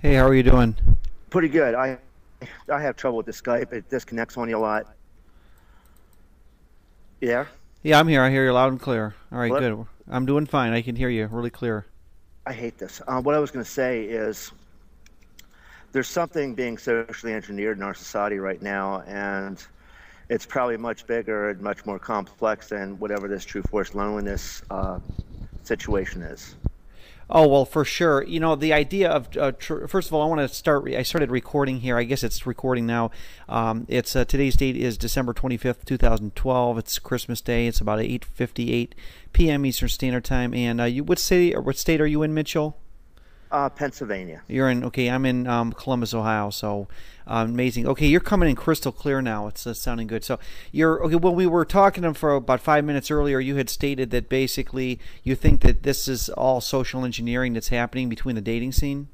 Hey, how are you doing? Pretty good. I have trouble with the Skype. It disconnects on you a lot. Yeah. Yeah, I'm here. I hear you loud and clear. All right, Well, good. I'm doing fine. I can hear you really clear. I hate this. What I was going to say is there's something being socially engineered in our society right now, and it's probably much bigger and much more complex than whatever this true force loneliness situation is. Oh, well, for sure. You know, the idea of, first of all, I want to start, I started recording here. I guess it's recording now. It's Today's date is December 25th, 2012. It's Christmas Day. It's about 8:58 p.m. Eastern Standard Time. And what city or what state are you in, Mitchell? Pennsylvania. You're in, okay, I'm in Columbus, Ohio, so amazing. Okay, you're coming in crystal clear now. It's sounding good. So you're, okay, when we were talking to him for about 5 minutes earlier, you had stated that basically you think that this is all social engineering that's happening between the dating scene?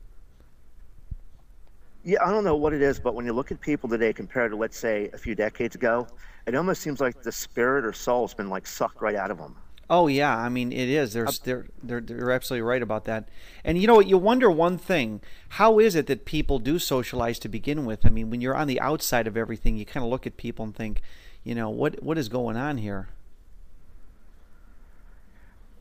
Yeah, I don't know what it is, but when you look at people today compared to, let's say, a few decades ago, it almost seems like the spirit or soul's been like sucked right out of them. Oh yeah, I mean it is. They're absolutely right about that. And you know what? You wonder one thing: how is it that people do socialize to begin with? I mean, when you're on the outside of everything, you kind of look at people and think, what is going on here?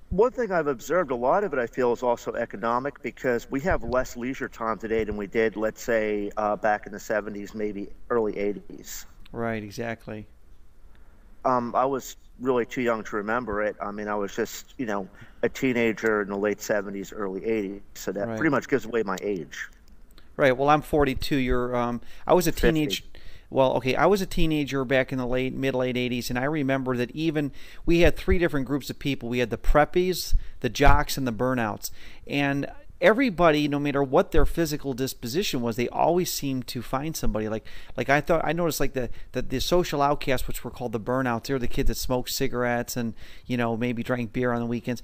One thing I've observed, a lot of it I feel is also economic because we have less leisure time today than we did, let's say, back in the 70s, maybe early 80s. Right, exactly. I was really too young to remember it. I mean, I was just, a teenager in the late 70s, early 80s. So that Right. pretty much gives away my age. Right. Well, I'm 42. I was a 50. teenage. Well, okay, I was a teenager back in the late 80s, and I remember that even we had three different groups of people. We had the preppies, the jocks, and the burnouts, and everybody, no matter what their physical disposition was, they always seemed to find somebody. Like I noticed like the social outcasts, which were called the burnouts. They're the kids that smoked cigarettes and maybe drank beer on the weekends.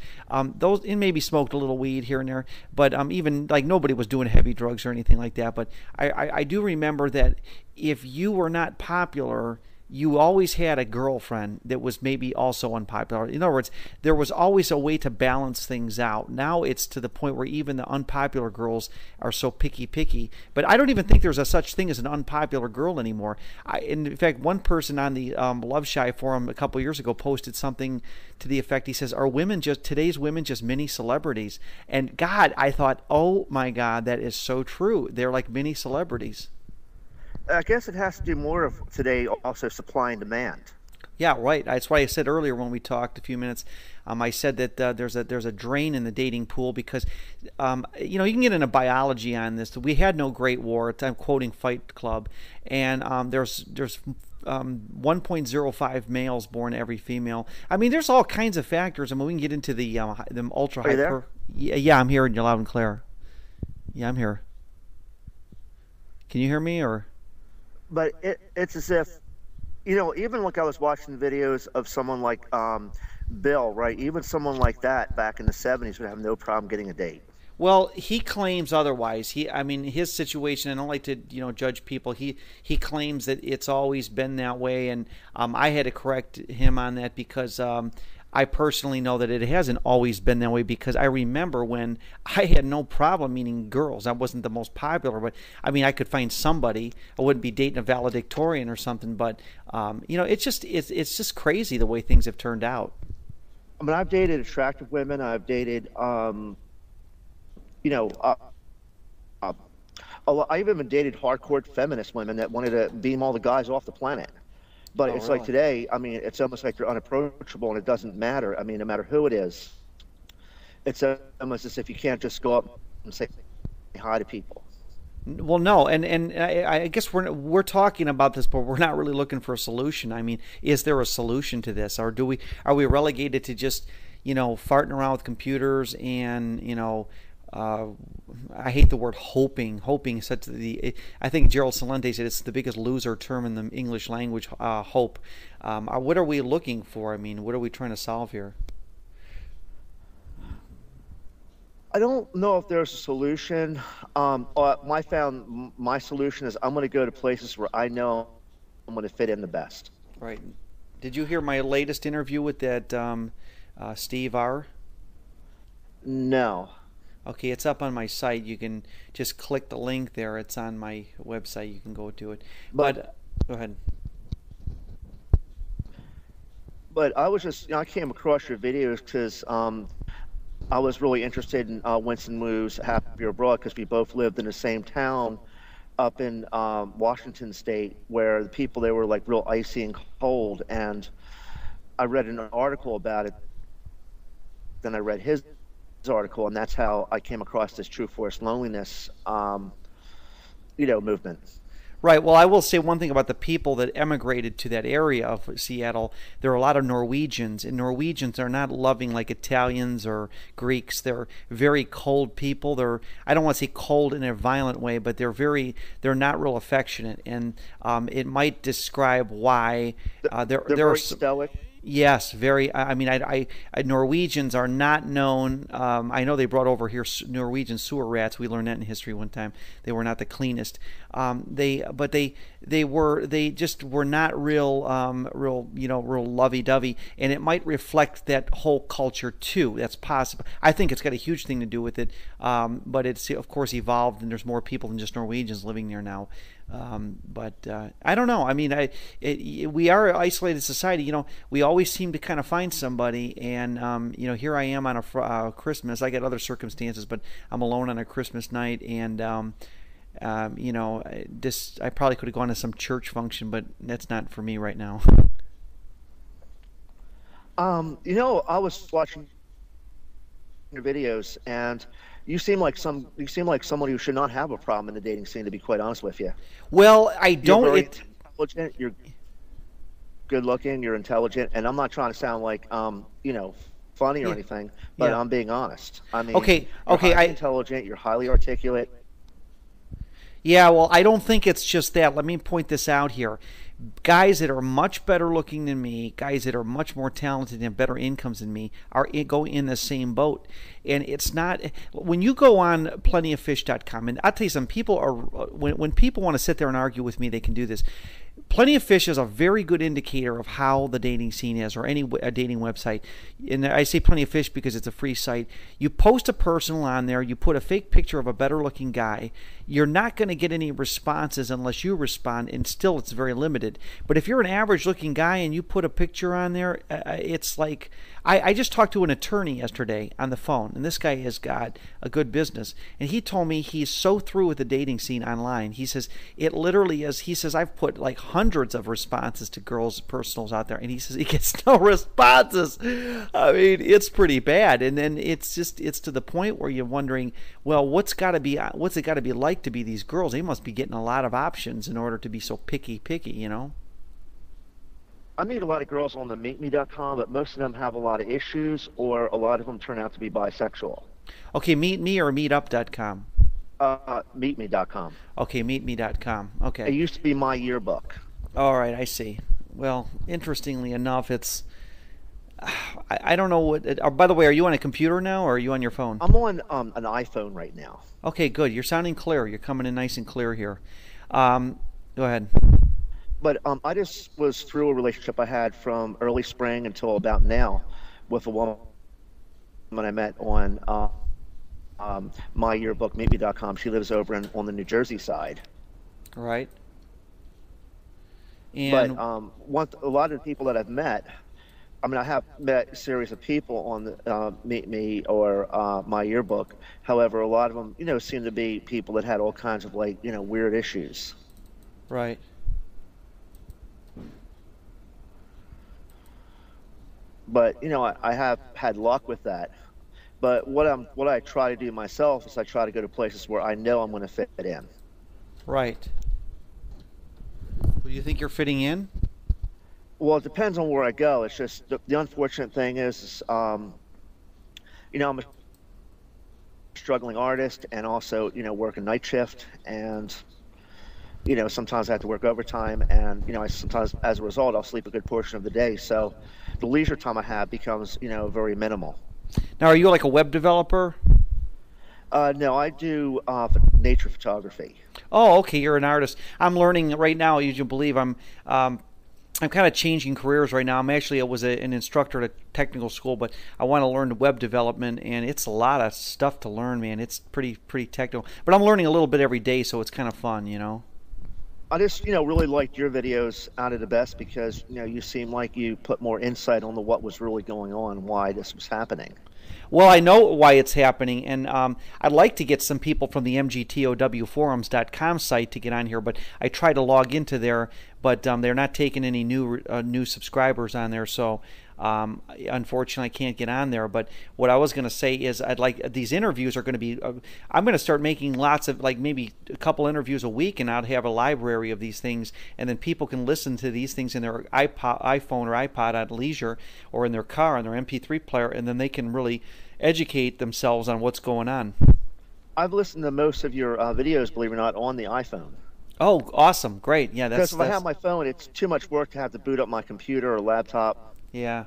Those and maybe smoked a little weed here and there, but even like nobody was doing heavy drugs or anything like that. But I do remember that if you were not popular, you always had a girlfriend that was maybe also unpopular. In other words, there was always a way to balance things out. Now it's to the point where even the unpopular girls are so picky. But I don't even think there's a such thing as an unpopular girl anymore. In fact, one person on the Love Shy forum a couple years ago posted something to the effect. He says, "Are women just today's women just mini celebrities?" And God, I thought, oh my God, that is so true. They're like mini celebrities. I guess it has to do more of today also supply and demand. Yeah, right. That's why I said earlier when we talked a few minutes. I said that there's a drain in the dating pool because, you can get into biology on this. We had no Great War. I'm quoting Fight Club, and there's 1.05 males born to every female. I mean, there's all kinds of factors. I mean, we can get into the ultra Are you there? hyper. Yeah, yeah, I'm hearing you loud and clear. Yeah, I'm here. Can you hear me or? But it's as if, even like I was watching videos of someone like Bill, right? Even someone like that back in the 70s would have no problem getting a date. Well, he claims otherwise. I mean, his situation. I don't like to, judge people. He claims that it's always been that way, and I had to correct him on that because I personally know that it hasn't always been that way. Because I remember when I had no problem meeting girls. I wasn't the most popular, but I mean, I could find somebody. I wouldn't be dating a valedictorian or something, but it's just crazy the way things have turned out. I mean, I've dated attractive women. I've dated, you know, uh, uh, I even dated hardcore feminist women that wanted to beam all the guys off the planet. But Oh, it's like really? today, I mean, it's almost like they're unapproachable and it doesn't matter. I mean, no matter who it is, it's almost as if you can't just go up and say hi to people. Well, no, and I guess we're talking about this, but we're not really looking for a solution. I mean, is there a solution to this, or do we are we relegated to just farting around with computers and uh, I hate the word hoping. Hoping is such I think Gerald Salente said it's the biggest loser term in the English language. Hope. What are we looking for? I mean, what are we trying to solve here? I don't know if there's a solution. My solution is I'm going to go to places where I know I'm going to fit in the best. Right. Did you hear my latest interview with that Steve R? No. Okay, it's up on my site. You can just click the link there. It's on my website. You can go to it. But go ahead. But I was just, I came across your videos because I was really interested in Winston Wu's Happier Abroad because we both lived in the same town up in Washington State where the people there were like real icy and cold. And I read an article about it. Then I read his article, and that's how I came across this True Forest Loneliness, movement. Right. Well, I will say one thing about the people that emigrated to that area of Seattle. There are a lot of Norwegians, and Norwegians are not loving like Italians or Greeks. They're very cold people. I don't want to say cold in a violent way, but they're not real affectionate, and it might describe why they're very stoic. Yes, very. I mean, Norwegians are not known. I know they brought over here Norwegian sewer rats. We learned that in history one time. They were not the cleanest. They just were not real lovey-dovey, and it might reflect that whole culture too. That's possible. I think it's got a huge thing to do with it. But it's of course evolved, and there's more people than just Norwegians living there now. But I don't know. I mean, we are an isolated society. We always seem to kind of find somebody, and here I am on a Christmas. I got other circumstances, but I'm alone on a Christmas night, and I probably could have gone to some church function, but that's not for me right now. I was watching your videos, and you seem like someone who should not have a problem in the dating scene, to be quite honest with you. Well, I don't. You're very intelligent. You're good looking. You're intelligent, and I'm not trying to sound like funny or anything, but I'm being honest. I mean, okay, you're highly intelligent. You're highly articulate. Yeah, well, I don't think it's just that. Let me point this out here. Guys that are much better looking than me, guys that are much more talented and better incomes than me, go in the same boat. And it's not, when you go on plentyoffish.com, and I'll tell you something, people are, when people want to sit there and argue with me, they can do this. Plenty of Fish is a very good indicator of how the dating scene is, or a dating website. And I say Plenty of Fish because it's a free site. You post a personal on there, you put a fake picture of a better looking guy, you're not going to get any responses unless you respond, and still it's very limited. But if you're an average looking guy and you put a picture on there, it's like, I just talked to an attorney yesterday on the phone, and this guy has got a good business, and he told me he's so through with the dating scene online. He says it literally is. He says I've put like hundreds of responses to girls' personals out there, and he says he gets no responses. I mean, it's pretty bad. And then it's to the point where you're wondering, well, what's it got to be like to be these girls? They must be getting a lot of options in order to be so picky, I meet a lot of girls on the meetme.com, but most of them have a lot of issues, or a lot of them turn out to be bisexual. Okay, meetme or meetup.com? Meetme.com. Okay, meetme.com. Okay. It used to be my yearbook. All right, I see. Well, interestingly enough, it's, I don't know what, by the way, are you on a computer now, or are you on your phone? I'm on an iPhone right now. Okay, good. You're sounding clear. You're coming in nice and clear here. Go ahead. But I just was through a relationship I had from early spring until about now with a woman I met on my yearbook, meetme.com. She lives over on the New Jersey side. Right. And but a lot of the people that I've met, I mean, I have met a series of people on the Meet Me or my yearbook. However, a lot of them, seem to be people that had all kinds of weird issues. Right. But I have had luck with that. But what I try to do myself is I try to go to places where I know I'm going to fit in. Right. Do you think you're fitting in? Well, it depends on where I go. It's just the unfortunate thing is I'm a struggling artist, and also work a night shift, and sometimes I have to work overtime, and I sometimes, as a result, I'll sleep a good portion of the day. So the leisure time I have becomes very minimal. Now, are you like a web developer? No, I do nature photography. Oh, okay. You're an artist. I'm learning right now. As you believe, I'm I'm kind of changing careers right now. I was an instructor at a technical school, but I want to learn web development, and it's a lot of stuff to learn, man. It's pretty technical, but I'm learning a little bit every day, so it's kind of fun, you know. I just, really liked your videos out of the best because, you seem like you put more insight on what was really going on, why this was happening. Well, I know why it's happening, and I'd like to get some people from the MGTOW site to get on here, but I try to log into there, but they're not taking any new subscribers on there, so unfortunately I can't get on there. But what I was going to say is these interviews are going to be I'm going to start making lots of, like, maybe a couple interviews a week, and I'd have a library of these things, and then people can listen to these things in their iPhone or iPod at leisure, or in their car on their MP3 player, and then they can really educate themselves on what's going on. I've listened to most of your videos, believe it or not, on the iPhone. Oh, awesome. Great. Yeah, because if I have my phone, it's too much work to have to boot up my computer or laptop. Yeah.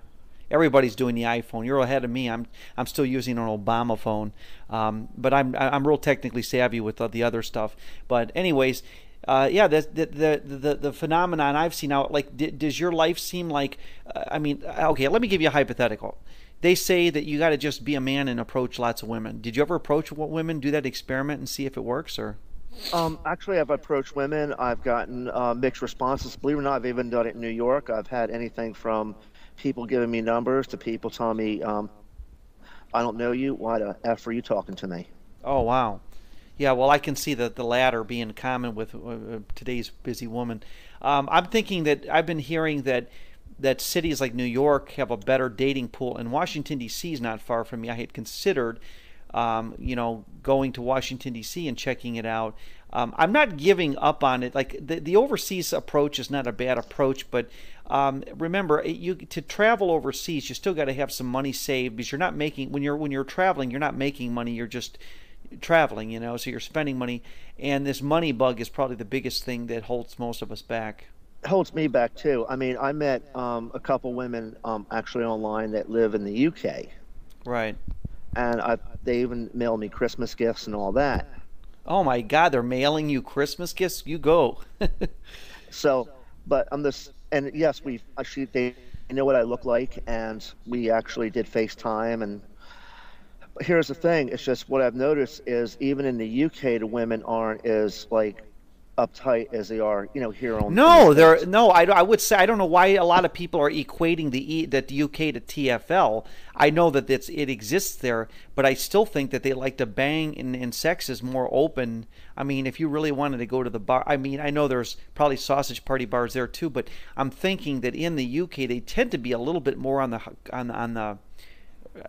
Everybody's doing the iPhone. You're ahead of me. I'm still using an Obama phone, but I'm real technically savvy with the other stuff. But anyways, yeah, the phenomenon I've seen now. Like, does your life seem like? Okay, let me give you a hypothetical. They say that you got to just be a man and approach lots of women. Did you ever approach women, do that experiment, and see if it works, or? Actually, I've approached women. I've gotten mixed responses. Believe it or not, I've even done it in New York. I've had anything from people giving me numbers to people telling me, I don't know you. Why the F are you talking to me? Oh, wow. Yeah, well, I can see the latter being common with today's busy woman. I'm thinking that I've been hearing that cities like New York have a better dating pool, and Washington, D.C. is not far from me. I had considered going to Washington, D.C. and checking it out. I'm not giving up on it. Like, the overseas approach is not a bad approach, but remember, to travel overseas, you still got to have some money saved, because you're not making, when you're traveling, you're not making money, you're just traveling, so you're spending money, and this money bug is probably the biggest thing that holds most of us back. Holds me back too. I mean, I met a couple women actually online that live in the UK. Right. And they even mail me Christmas gifts and all that. Oh my God, they're mailing you Christmas gifts? You go. So, but and yes, they know what I look like, and we actually did FaceTime. And but here's the thing: it's just what I've noticed is even in the UK, the women aren't as uptight as they are, here on. I would say I don't know why a lot of people are equating the UK to TFL. I know that it exists there, but I still think that they like to bang, and sex is more open. I mean, if you really wanted to go to the bar, I mean, I know there's probably sausage party bars there too, but I'm thinking that in the UK they tend to be a little bit more on the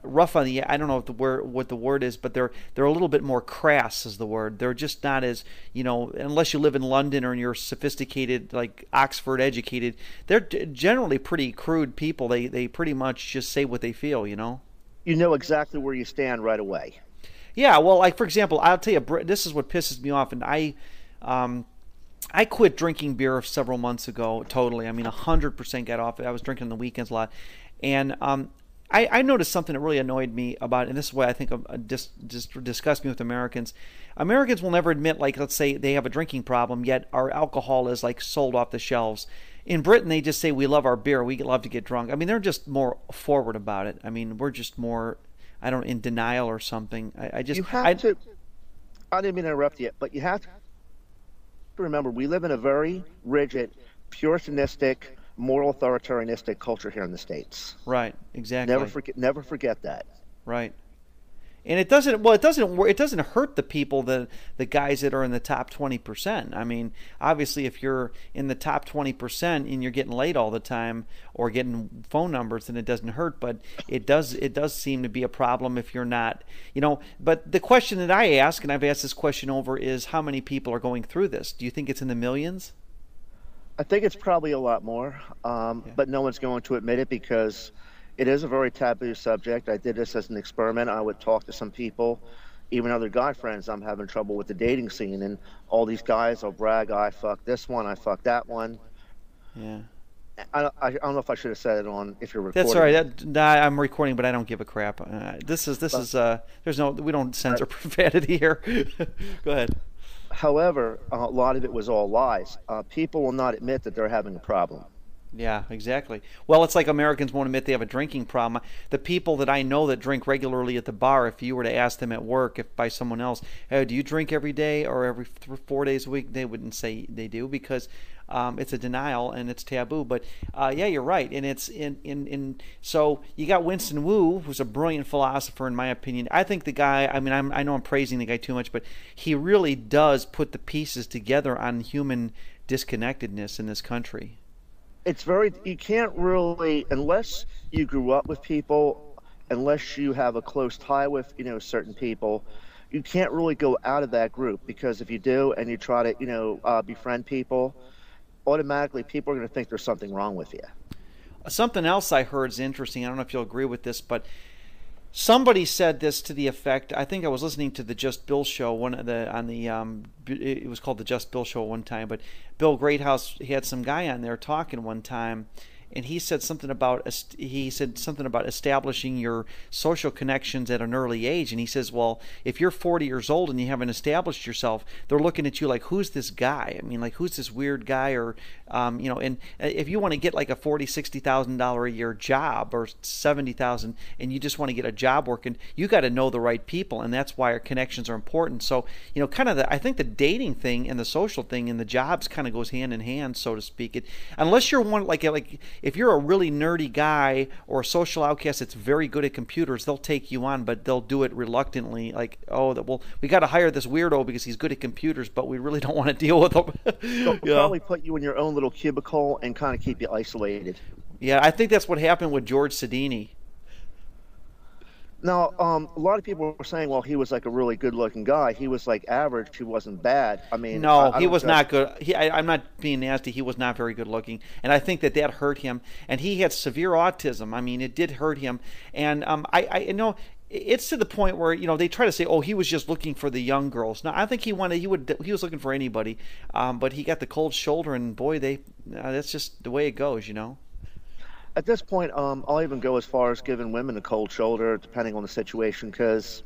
rough on the, I don't know what the word is, but they're a little bit more crass is the word. They're just not as, unless you live in London or you're sophisticated, like Oxford educated, they're generally pretty crude people. They pretty much just say what they feel, You know exactly where you stand right away. Yeah, well, like, for example, I'll tell you, this is what pisses me off, and I quit drinking beer several months ago, totally. I mean, 100% got off it. I was drinking on the weekends a lot, and I noticed something that really annoyed me about, and this is why I think just disgusts me with Americans. Americans will never admit, like, let's say they have a drinking problem, yet our alcohol is like sold off the shelves. In Britain, they just say we love our beer, we love to get drunk. I mean, they're just more forward about it. I mean, we're just more, in denial or something. I didn't mean to interrupt you, but you have to remember we live in a very rigid, puritanistic, moral authoritarianistic culture here in the States. Right, exactly. Never forget that. Right. And it doesn't hurt the people, the guys that are in the top 20%. I mean, obviously if you're in the top 20% and you're getting laid all the time or getting phone numbers, then it doesn't hurt, but it does seem to be a problem if you're not, but the question that I ask, and I've asked this question over, is how many people are going through this? Do you think it's in the millions? I think it's probably a lot more, but no one's going to admit it because it is a very taboo subject. I did this as an experiment. I would talk to some people, even other guy friends. I'm having trouble with the dating scene, and all these guys will brag, I fucked this one, I fucked that one. Yeah. I don't know if I should have said it on if you're recording. That's all right. I'm recording, but I don't give a crap. We don't censor profanity here. Go ahead. However, a lot of it was all lies. People will not admit that they're having a problem. Yeah, exactly. Well, it's like Americans won't admit they have a drinking problem. The people that I know that drink regularly at the bar, if you were to ask them at work, if by someone else, hey, do you drink every day or every 4 days a week? They wouldn't say they do because it's a denial and it's taboo. But yeah, you're right. And it's so you got Winston Wu, who's a brilliant philosopher in my opinion. I think the guy. I mean, I know I'm praising the guy too much, but he really does put the pieces together on human disconnectedness in this country. It's very, you can't really, unless you grew up with people, unless you have a close tie with, certain people, you can't really go out of that group, because if you do and you try to, befriend people, automatically people are going to think there's something wrong with you. Something else I heard is interesting. I don't know if you'll agree with this, but somebody said this to the effect. I think I was listening to the Just Bill show it was called the Just Bill show at one time, but Bill Greathouse, he had some guy on there talking one time, and he said something about establishing your social connections at an early age. And he says, well, if you're 40 years old and you haven't established yourself, they're looking at you like, who's this guy? I mean, like, who's this weird guy? Or and if you want to get like a $40,000-$60,000 a year job, or 70,000, and you just want to get a job working, you got to know the right people, and that's why our connections are important. So kind of I think the dating thing and the social thing and the jobs kind of goes hand in hand, so to speak. Unless you're one like if you're a really nerdy guy or a social outcast that's very good at computers, they'll take you on, but they'll do it reluctantly. Like, oh, well, we got to hire this weirdo because he's good at computers, but we really don't want to deal with him. They'll probably put you in your own little cubicle and kind of keep you isolated. Yeah, I think that's what happened with George Sidini. Now, a lot of people were saying, well, he was like a really good-looking guy. He was like average. He wasn't bad. I mean, no, he was not good. I'm not being nasty. He was not very good looking, and I think that hurt him. And he had severe autism. I mean, it did hurt him. And I know it's to the point where they try to say, oh, he was just looking for the young girls. No, I think he was looking for anybody. But he got the cold shoulder, and boy, that's just the way it goes. At this point, I'll even go as far as giving women a cold shoulder, depending on the situation, because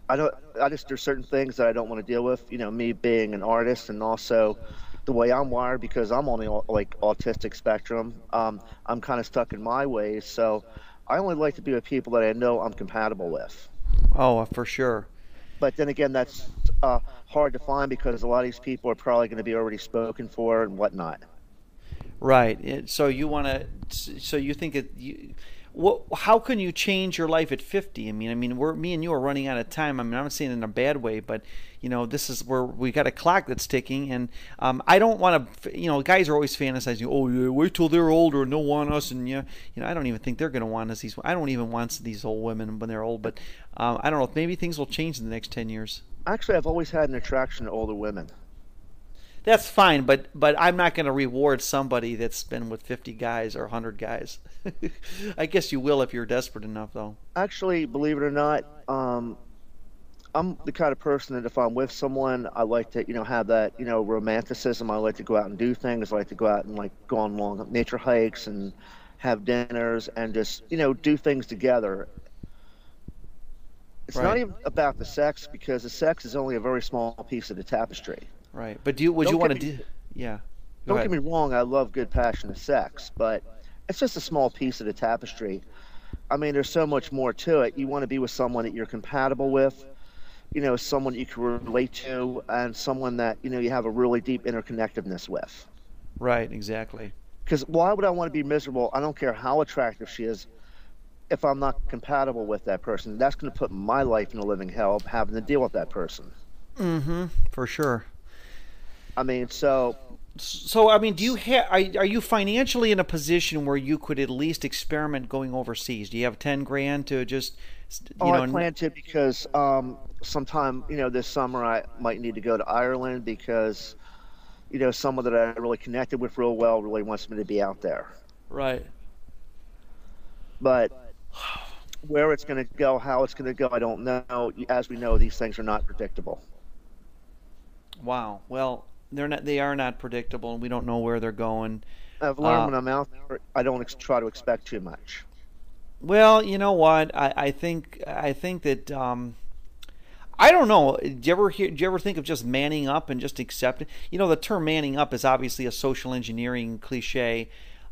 there's certain things that I don't want to deal with. Me being an artist, and also the way I'm wired, because I'm on the like autistic spectrum. I'm kind of stuck in my ways, so I only like to be with people that I know I'm compatible with. Oh, for sure. But then again, that's hard to find, because a lot of these people are probably going to be already spoken for and whatnot. Right. So you want to. So you think how can you change your life at 50? I mean, me and you are running out of time. I mean, I'm not saying it in a bad way, but this is where we got a clock that's ticking, and I don't want to. Guys are always fantasizing. Oh, yeah, wait till they're older and they'll want us, and I don't even think they're going to want us. I don't even want these old women when they're old. But I don't know. Maybe things will change in the next 10 years. Actually, I've always had an attraction to older women. That's fine, but I'm not going to reward somebody that's been with 50 guys or 100 guys. I guess you will if you're desperate enough, though. Actually, believe it or not, I'm the kind of person that if I'm with someone, I like to, have that, romanticism. I like to go out and do things. I like to go out and go on long nature hikes and have dinners and just, do things together. It's not even about the sex, because the sex is only a very small piece of the tapestry. Right, but would you want to do? Yeah. Don't get me wrong. I love good, passionate sex, but it's just a small piece of the tapestry. I mean, there's so much more to it. You want to be with someone that you're compatible with, someone you can relate to, and someone that you have a really deep interconnectedness with. Right. Exactly. Because why would I want to be miserable? I don't care how attractive she is. If I'm not compatible with that person, that's going to put my life in a living hell, having to deal with that person. Mm-hmm. For sure. I mean, so I mean, do you are you financially in a position where you could at least experiment going overseas? Do you have 10 grand to just I plan to, because sometime this summer I might need to go to Ireland, because someone that I really connected with real well really wants me to be out there. Right. But where it's going to go, how it's going to go, I don't know. As we know, these things are not predictable. Wow. Well, they are not predictable, and we don't know where they're going. I've learned when I'm out there, I don't try to expect too much. Well, you know what? I think that I don't know. Do you ever think of just manning up and just accepting? You know, the term manning up is obviously a social engineering cliche,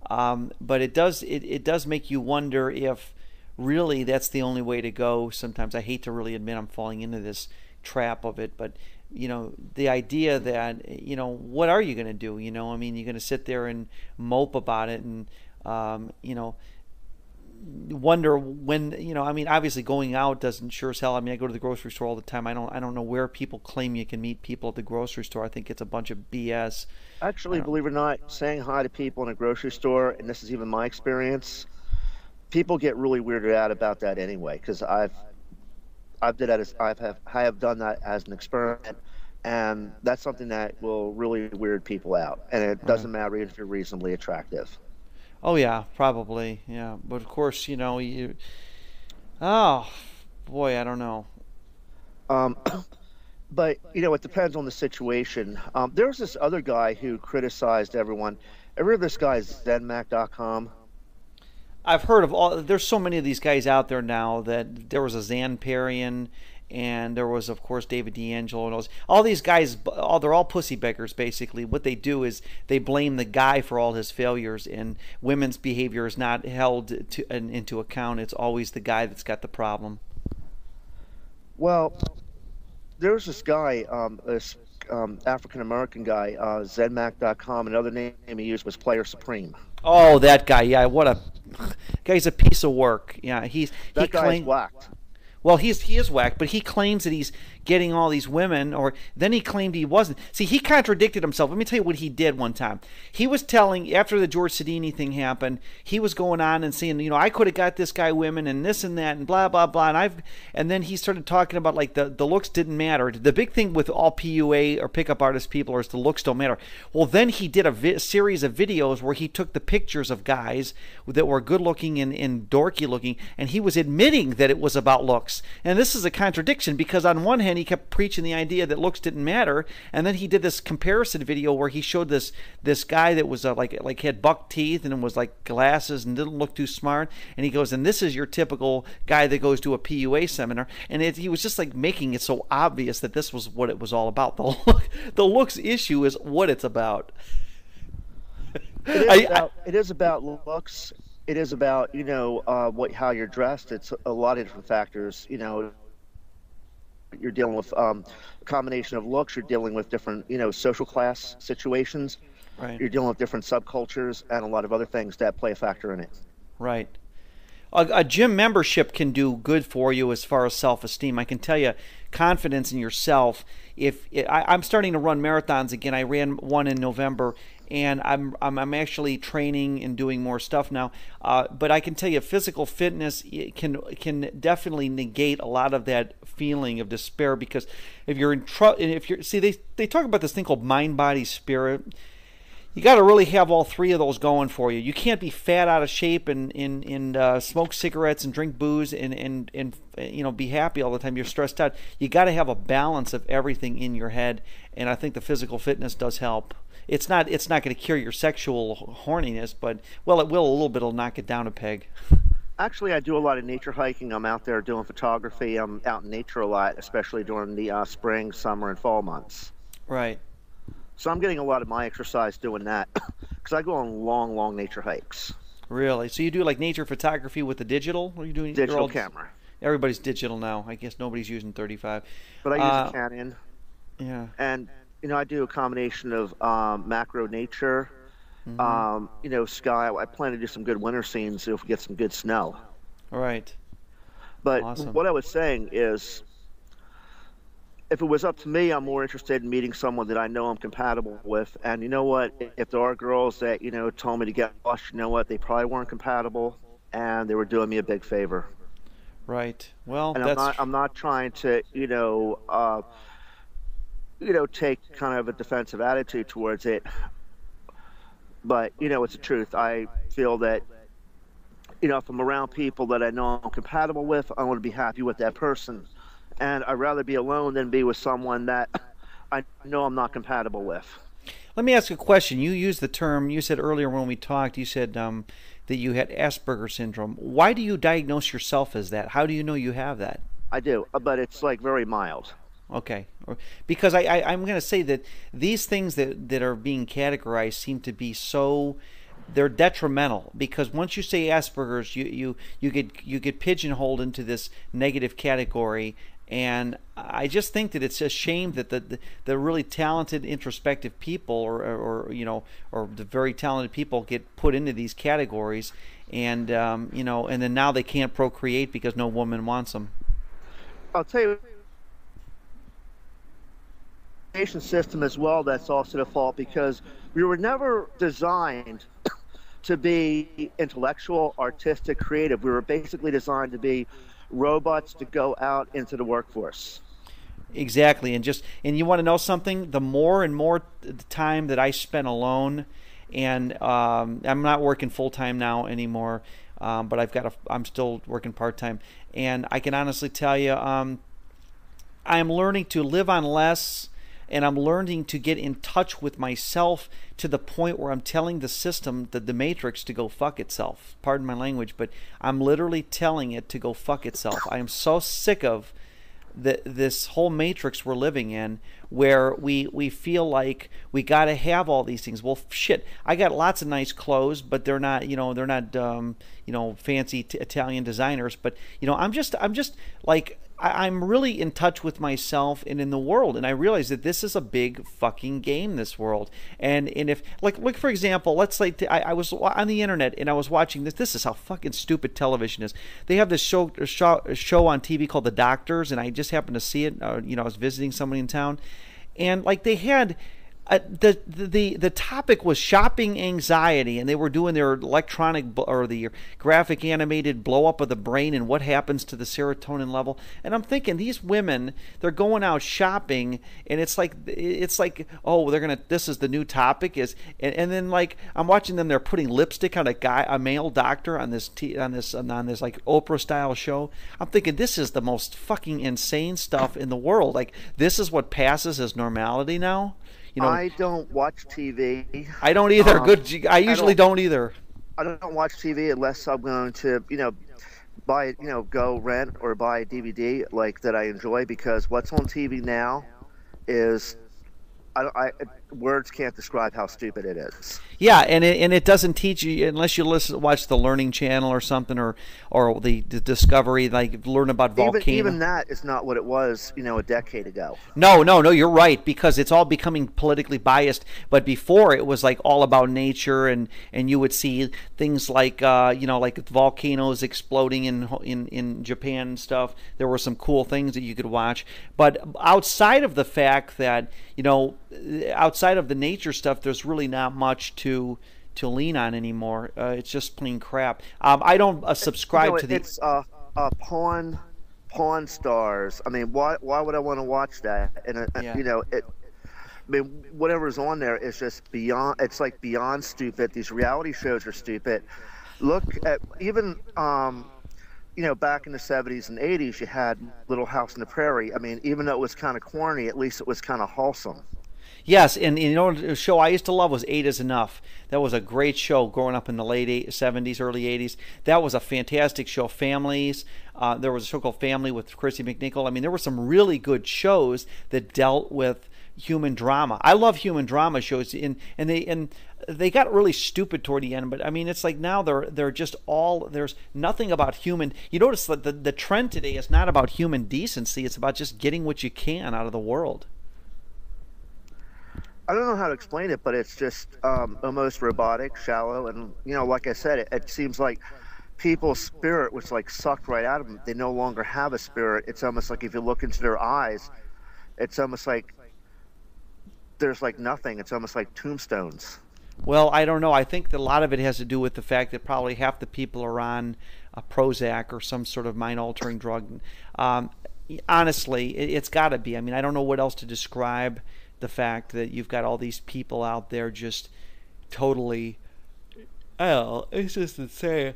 but it does make you wonder if really that's the only way to go. Sometimes I hate to really admit I'm falling into this trap of it, but you know, the idea that, you know, what are you going to do? You know, I mean, you're going to sit there and mope about it and you know, wonder when, you know, I mean, obviously going out doesn't sure as hell. I mean, I go to the grocery store all the time. I don't know where people claim you can meet people at the grocery store. I think it's a bunch of BS. Actually, believe it or not, saying hi to people in a grocery store, and this is even my experience, people get really weirded out about that anyway, because I have done that as an experiment, and that's something that will really weird people out, and it doesn't matter if you're reasonably attractive. Oh yeah, probably. Yeah, but of course, you know, oh boy, I don't know. Um, but you know, it depends on the situation. There was this other guy who criticized everyone. Ever heard of this guy ZenMac.com? I've heard of all. There's so many of these guys out there now that there was a Zanparian, and there was, of course, David D'Angelo, and all these guys. They're all pussy beggars. Basically, what they do is they blame the guy for all his failures, and women's behavior is not held into account. It's always the guy that's got the problem. Well, there was this guy, this African American guy, ZenMac.com. Another name he used was Player Supreme. Oh, that guy. Yeah, what a guy's a piece of work. Yeah, that guy's whacked. Well, he is whacked, but he claims that he's getting all these women, or then he claimed he wasn't. See, he contradicted himself. Let me tell you what he did one time. He was telling, after the George Sidini thing happened, he was going on and saying, you know, I could have got this guy women and this and that and blah, blah, blah. And then he started talking about like the looks didn't matter. The big thing with all PUA or pickup artist people is the looks don't matter. Well, then he did a series of videos where he took the pictures of guys that were good looking and dorky looking, and he was admitting that it was about looks. And this is a contradiction, because on one hand he kept preaching the idea that looks didn't matter, and then he did this comparison video where he showed this guy that was like had buck teeth and was like glasses and didn't look too smart, and he goes, and this is your typical guy that goes to a PUA seminar, and he was just like making it so obvious that this was what it was all about. The looks issue is what it's about. It is about looks. It is about, you know, how you're dressed. It's a lot of different factors. You know, you're dealing with a combination of looks. You're dealing with different, you know, social class situations. Right. You're dealing with different subcultures and a lot of other things that play a factor in it. Right. A gym membership can do good for you as far as self-esteem. I can tell you, confidence in yourself. I'm starting to run marathons again. I ran one in November, and I'm actually training and doing more stuff now. But I can tell you, physical fitness can definitely negate a lot of that feeling of despair, because if you're in trouble, they talk about this thing called mind, body, spirit. You got to really have all three of those going for you. You can't be fat, out of shape, and smoke cigarettes and drink booze and you know, be happy all the time. You're stressed out. You got to have a balance of everything in your head, and I think the physical fitness does help. It's not going to cure your sexual horniness, but well, it will a little bit. It'll knock it down a peg. Actually, I do a lot of nature hiking. I'm out there doing photography. I'm out in nature a lot, especially during the spring, summer, and fall months. Right. So I'm getting a lot of my exercise doing that, because I go on long, long nature hikes. Really? So you do like nature photography with the digital? Or are you doing digital camera? Everybody's digital now. I guess nobody's using 35. But I use a Canon. Yeah. And you know, I do a combination of macro nature, you know, sky. I plan to do some good winter scenes if we get some good snow. All right. But awesome. What I was saying is, if it was up to me, I'm more interested in meeting someone that I know I'm compatible with. And you know what? If there are girls that, you know, told me to get lost, you know what? They probably weren't compatible, and they were doing me a big favor. Right. Well, and I'm not trying to, you know, take kind of a defensive attitude towards it. But, you know, it's the truth. I feel that, you know, if I'm around people that I know I'm compatible with, I want to be happy with that person. And I'd rather be alone than be with someone that I know I'm not compatible with. Let me ask a question. You used the term, you said earlier when we talked, you said that you had Asperger's syndrome. Why do you diagnose yourself as that? How do you know you have that? I do, but it's like very mild. Okay. Because I'm going to say that these things that are being categorized seem to be so, they're detrimental, because once you say Asperger's, you get pigeonholed into this negative category. And I just think that it's a shame that the really talented introspective people, or the very talented people, get put into these categories, and and then now they can't procreate because no woman wants them. I'll tell you, the education system as well, that's also the fault, because we were never designed to be intellectual, artistic, creative. We were basically designed to be robots to go out into the workforce. Exactly. And you want to know something? The more and more time that I spent alone, and I'm not working full time now anymore, but I'm still working part time, and I can honestly tell you, I'm learning to live on less, and I'm learning to get in touch with myself to the point where I'm telling the system, the matrix, to go fuck itself. Pardon my language, but I'm literally telling it to go fuck itself. I am so sick of this whole matrix we're living in, where we feel like we got to have all these things. Well, shit, I got lots of nice clothes, but they're not fancy Italian designers. But I'm just like, I'm really in touch with myself and in the world, and I realize that this is a big fucking game, this world. And if, like for example, let's say I was on the internet and I was watching this. This is how fucking stupid television is. They have this show on TV called The Doctors, and I just happened to see it. I was visiting somebody in town, and like they had. The topic was shopping anxiety, and they were doing their electronic or the graphic animated blow up of the brain and what happens to the serotonin level. And I'm thinking, these women, they're going out shopping, and it's like oh, this is the new topic and then like I'm watching them, they're putting lipstick on a male doctor on this like Oprah style show. I'm thinking, this is the most fucking insane stuff in the world. Like, this is what passes as normality now. I don't watch TV. I don't either. I usually don't either. I don't watch TV unless I'm going to, buy, go rent or buy a DVD like that I enjoy, because what's on TV now is, words can't describe how stupid it is. Yeah, and it doesn't teach you unless you watch the Learning Channel or something, or the Discovery, like learn about volcanoes. Even that is not what it was, a decade ago. No, you're right, because it's all becoming politically biased. But before, it was like all about nature, and you would see things like like volcanoes exploding in Japan and stuff. There were some cool things that you could watch. But outside of the fact that outside of the nature stuff, there's really not much to lean on anymore. It's just plain crap. I don't subscribe to the. It's Pawn Stars. I mean, why would I want to watch that? And I mean, whatever's on there is just beyond. It's like beyond stupid. These reality shows are stupid. Look at even back in the 70s and 80s, you had Little House on the Prairie. I mean, even though it was kind of corny, at least it was kind of wholesome. Yes, and a show I used to love was 8 is Enough. That was a great show growing up in the late 70s, early 80s. That was a fantastic show. Families. There was a show called Family with Chrissy McNichol. I mean, there were some really good shows that dealt with human drama. I love human drama shows, and they got really stupid toward the end. But I mean, it's like now they're just there's nothing about human. You notice that the trend today is not about human decency. It's about just getting what you can out of the world. I don't know how to explain it, but it's just almost robotic, shallow, and like I said, it seems like people's spirit was like sucked right out of them. They no longer have a spirit. It's almost like if you look into their eyes, it's almost like there's like nothing. It's almost like tombstones. Well, I don't know. I think that a lot of it has to do with the fact that probably half the people are on a Prozac or some sort of mind-altering drug. Honestly, it's got to be. I mean, I don't know what else to describe the fact that you've got all these people out there just totally, it's just insane. It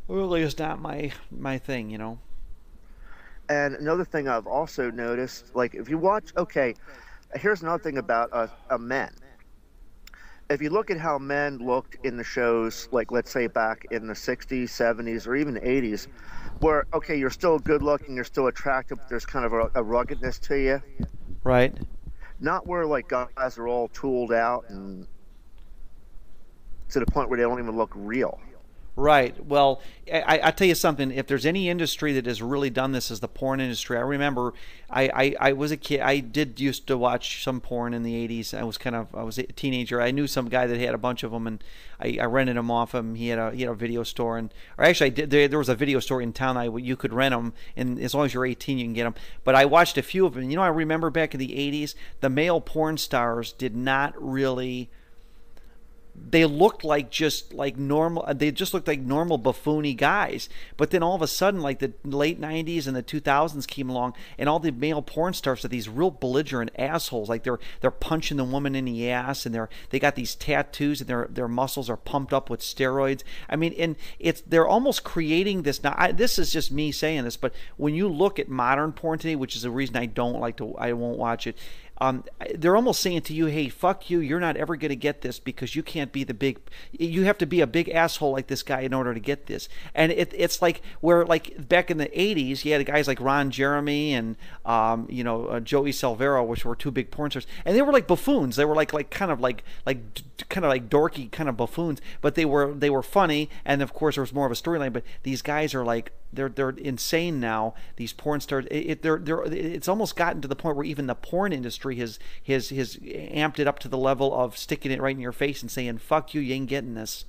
really is not my thing, And another thing I've also noticed, like if you watch, okay, here's another thing about men. If you look at how men looked in the shows, like let's say back in the 60s, 70s, or even the 80s, where, okay, you're still good looking, you're still attractive, but there's kind of a ruggedness to you. Right. Not where like guys are all tooled out and to the point where they don't even look real. Right. Well, I tell you something. If there's any industry that has really done this, is the porn industry. I remember, I was a kid. I did used to watch some porn in the '80s. I was a teenager. I knew some guy that had a bunch of them, and I rented them off him. He had a video store, and or actually, I did. There was a video store in town. You could rent them, and as long as you're 18, you can get them. But I watched a few of them. You know, I remember back in the '80s, the male porn stars did not really, they looked like just like normal, they just looked like normal buffoony guys. But then all of a sudden, like the late 90s and the 2000s came along, and all the male porn stars are these real belligerent assholes. Like they're punching the woman in the ass, and they got these tattoos, and their muscles are pumped up with steroids. I mean, and they're almost creating this. Now this is just me saying this, but when you look at modern porn today, which is the reason I won't watch it. They're almost saying to you, hey, fuck you, you're not ever going to get this because you can't be you have to be a big asshole like this guy in order to get this. And it's like where, like, back in the 80s, you had guys like Ron Jeremy and, Joey Salvero, which were two big porn stars. And they were like buffoons. They were kind of dorky kind of buffoons, but they were funny. And of course, there was more of a storyline. But these guys are like, they're insane now. These porn stars, it's almost gotten to the point where even the porn industry has amped it up to the level of sticking it right in your face and saying, "Fuck you, you ain't getting this."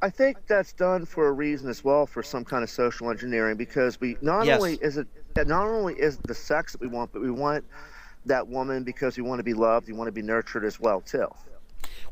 I think that's done for a reason as well, for some kind of social engineering, because we not Yes. only is it not only is the sex that we want, but we want that woman because we want to be loved, we want to be nurtured as well too.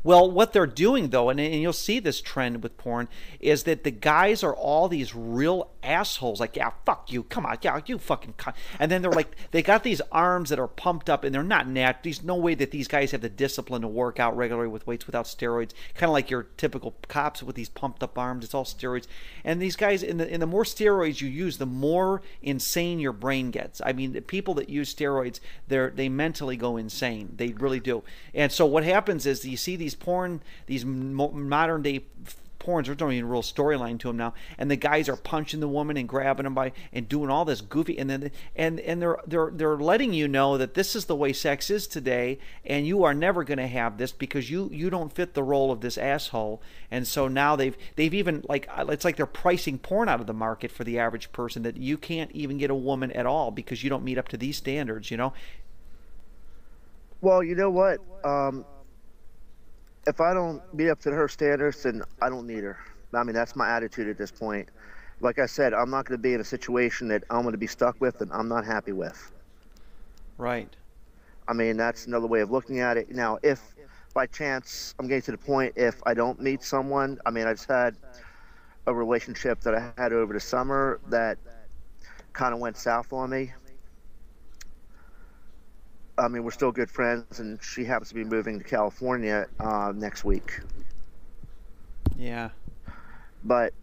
Well, what they're doing, though, and you'll see this trend with porn, is that the guys are all these real assholes. Like, yeah, fuck you, come on, yeah, you fucking cunt. And then they're like, they got these arms that are pumped up, and they're not natural. There's no way that these guys have the discipline to work out regularly with weights without steroids. Kind of like your typical cops with these pumped up arms. It's all steroids. And these guys, in the more steroids you use, the more insane your brain gets. I mean, the people that use steroids, they mentally go insane. They really do. And so what happens is you see these modern day porns, there's no even real storyline to them now, and the guys are punching the woman and grabbing them and doing all this goofy, and then they're letting you know that this is the way sex is today, and you are never going to have this because you don't fit the role of this asshole. And so now they've even, like, it's like they're pricing porn out of the market for the average person, that you can't even get a woman at all because you don't meet up to these standards, you know. Well, you know what? If I don't meet up to her standards, then I don't need her. I mean, that's my attitude at this point. Like I said, I'm not going to be in a situation that I'm going to be stuck with and I'm not happy with. Right. I mean, that's another way of looking at it. Now, if by chance I'm getting to the point, if I don't meet someone, I mean, I just had a relationship that I had over the summer that kind of went south on me. I mean, we're still good friends, and she happens to be moving to California next week. Yeah. But,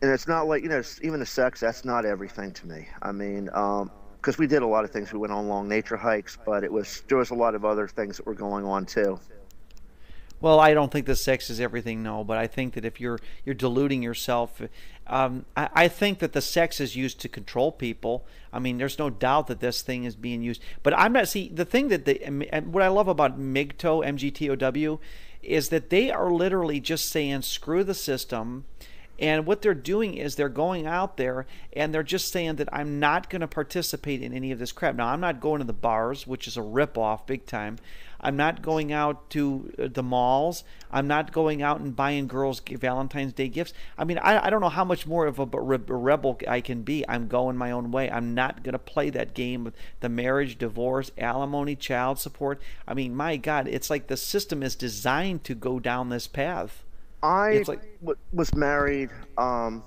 and it's not like, even the sex, that's not everything to me. I mean, because we did a lot of things. We went on long nature hikes, but there was a lot of other things that were going on too. Well, I don't think the sex is everything, no, but I think that if you're deluding yourself, I think that the sex is used to control people. I mean, there's no doubt that this thing is being used. But I'm not, see, the thing that what I love about MGTOW, MGTOW, is that they are literally just saying, screw the system. And what they're doing is they're going out there and they're just saying that I'm not going to participate in any of this crap. Now, I'm not going to the bars, which is a ripoff big time. I'm not going out to the malls. I'm not going out and buying girls Valentine's Day gifts. I mean, I don't know how much more of a rebel I can be. I'm going my own way. I'm not going to play that game with the marriage, divorce, alimony, child support. I mean, my God, it's like the system is designed to go down this path. I was married about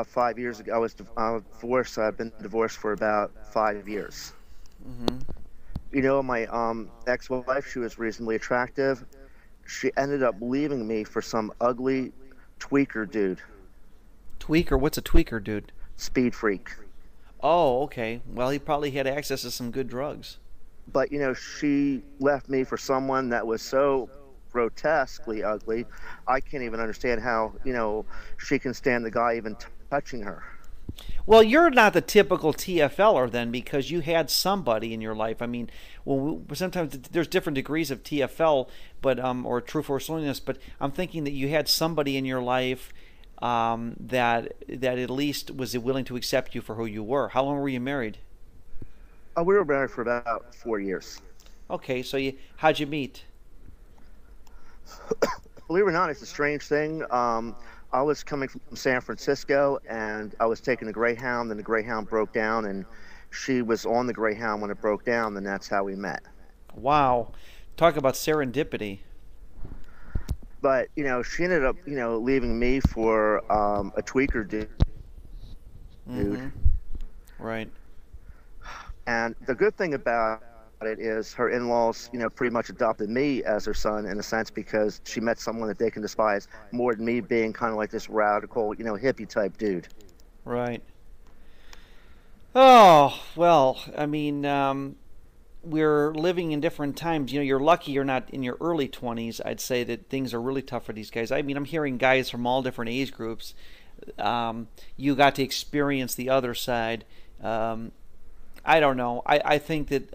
5 years ago. I was divorced. I've been divorced for about 5 years. Mm-hmm. My ex-wife, she was reasonably attractive. She ended up leaving me for some ugly tweaker dude. Tweaker? What's a tweaker dude? Speed freak. Oh, okay. Well, he probably had access to some good drugs. But, she left me for someone that was so grotesquely ugly. I can't even understand how, she can stand the guy even touching her. Well, you're not the typical TFLer then because you had somebody in your life. I mean, well, sometimes there's different degrees of TFL, but or true force loneliness. But I'm thinking that you had somebody in your life that at least was willing to accept you for who you were. How long were you married? We were married for about 4 years. Okay, so how'd you meet? Believe it or not, it's a strange thing. I was coming from San Francisco, and I was taking a Greyhound, and the Greyhound broke down, and she was on the Greyhound when it broke down, and that's how we met. Wow, talk about serendipity. But, she ended up, leaving me for a tweaker dude. Mm-hmm. Right. And the good thing about it is her in-laws, pretty much adopted me as their son in a sense because she met someone that they can despise more than me being kind of like this radical, hippie type dude. Right. Oh, well, I mean, we're living in different times. You're lucky you're not in your early 20s. I'd say that things are really tough for these guys. I mean, I'm hearing guys from all different age groups. You got to experience the other side. I don't know. I think that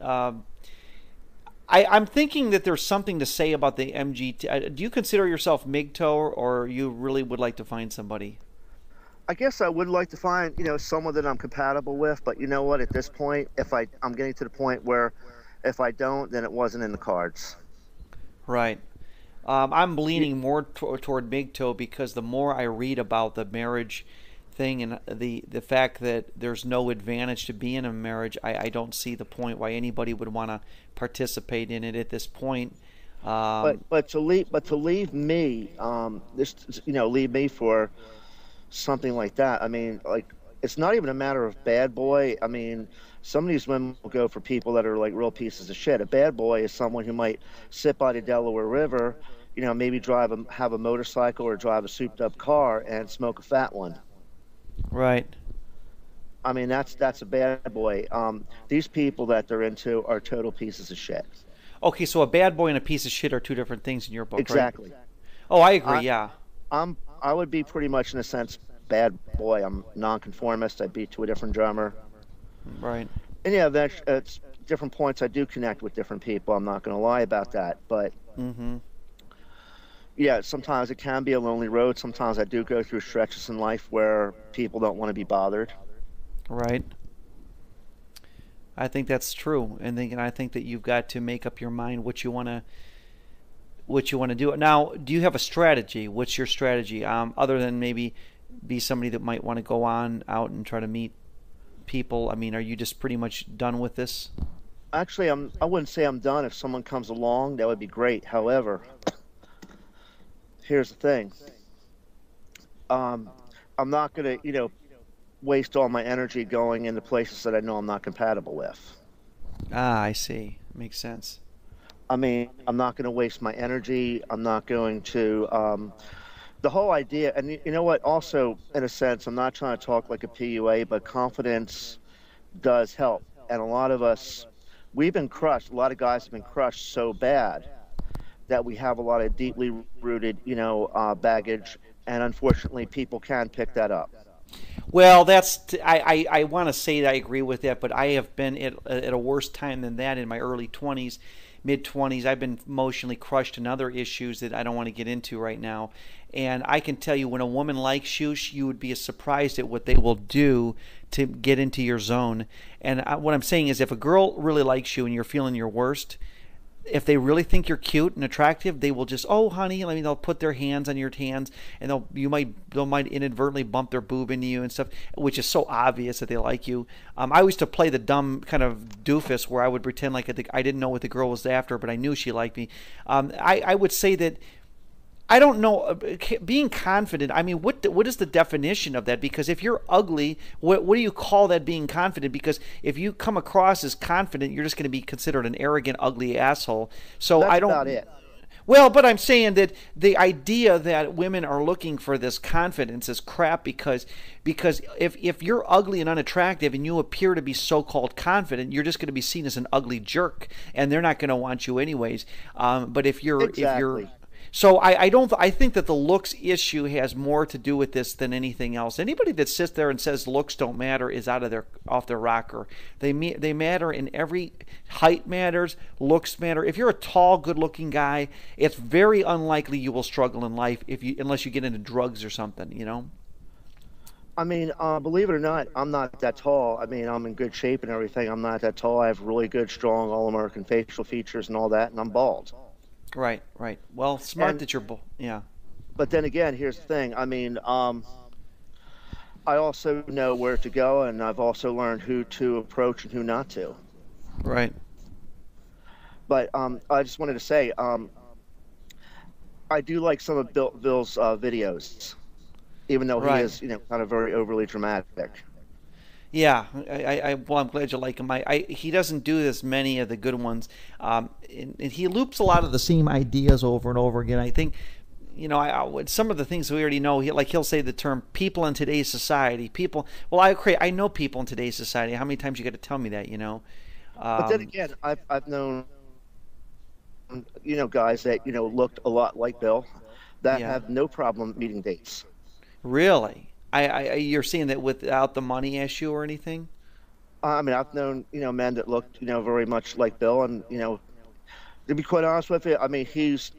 I'm thinking that there's something to say about the MGT. Do you consider yourself MGTOW, or you really would like to find somebody? I guess I would like to find, someone that I'm compatible with. But you know what? At this point, I'm getting to the point where if I don't, then it wasn't in the cards. Right. I'm leaning more toward MGTOW because the more I read about the marriage thing and the fact that there's no advantage to being in a marriage, I don't see the point why anybody would want to participate in it at this point. But to leave me, leave me for something like that. I mean, like, it's not even a matter of bad boy. I mean, some of these women will go for people that are like real pieces of shit. A bad boy is someone who might sit by the Delaware River, maybe have a motorcycle or drive a souped up car and smoke a fat one. Right. I mean, that's a bad boy. These people that they're into are total pieces of shit. Okay, so a bad boy and a piece of shit are two different things in your book, exactly. Right? Oh, I agree. Yeah. I would be pretty much in a sense bad boy. I'm nonconformist. I beat to a different drummer. Right. And yeah, at different points I do connect with different people. I'm not going to lie about that. But yeah, sometimes it can be a lonely road. Sometimes I do go through stretches in life where people don't want to be bothered. Right. I think that's true, and I think that you've got to make up your mind what you want to do. Now, do you have a strategy? What's your strategy? Other than maybe be somebody that might want to go on out and try to meet people. I mean, are you just pretty much done with this? Actually, I wouldn't say I'm done. If someone comes along, that would be great. However, here's the thing. I'm not going to, waste all my energy going into places that I know I'm not compatible with. Ah, I see. Makes sense. I mean, I'm not going to waste my energy. I'm not going to, the whole idea, and you know what, also, in a sense, I'm not trying to talk like a PUA, but confidence does help. And a lot of us, we've been crushed. A lot of guys have been crushed so bad that we have a lot of deeply rooted, baggage. And unfortunately, people can pick that up. Well, I want to say that I agree with that, but I have been at a worse time than that in my early 20s, mid-20s. I've been emotionally crushed in other issues that I don't want to get into right now. And I can tell you, when a woman likes you, you would be surprised at what they will do to get into your zone. And what I'm saying is, if a girl really likes you and you're feeling your worst, if they really think you're cute and attractive, they will just, oh, honey, I mean, they'll put their hands on your hands, and they might inadvertently bump their boob into you and stuff, which is so obvious that they like you. I used to play the dumb kind of doofus where I would pretend like I didn't know what the girl was after, but I knew she liked me. I would say that, I don't know, being confident, I mean, what is the definition of that? Because if you're ugly, what do you call that being confident? Because if you come across as confident, you're just going to be considered an arrogant, ugly asshole. So That's I don't. About it. Well, but I'm saying that the idea that women are looking for this confidence is crap because if you're ugly and unattractive and you appear to be so-called confident, you're just going to be seen as an ugly jerk, and they're not going to want you anyways. But if you're Exactly. So I don't I think that the looks issue has more to do with this than anything else. Anybody that sits there and says looks don't matter is out of their off their rocker. They matter in every height matters, looks matter. If you're a tall, good-looking guy, it's very unlikely you will struggle in life unless you get into drugs or something, you know. I mean, believe it or not, I'm not that tall. I mean, I'm in good shape and everything. I'm not that tall. I have really good, strong, all-American facial features and all that, and I'm bald. Right, right. Well, smart And that you're yeah. but then again, here's the thing. I mean, I also know where to go, and I've also learned who to approach and who not to. Right. But I just wanted to say, I do like some of Bill's videos, even though he Right. is, kind of very overly dramatic. Yeah, well, I'm glad you like him. He doesn't do as many of the good ones, and he loops a lot of the same ideas over and over again. I think, some of the things we already know. He'll say the term "people in today's society." People. Well, I know people in today's society. How many times you got to tell me that? But then again, I've known, guys that looked a lot like Bill, that Yeah. have no problem meeting dates. Really. You're seeing that without the money issue or anything? I mean, I've known, men that looked, very much like Bill, and to be quite honest with you, I mean, he's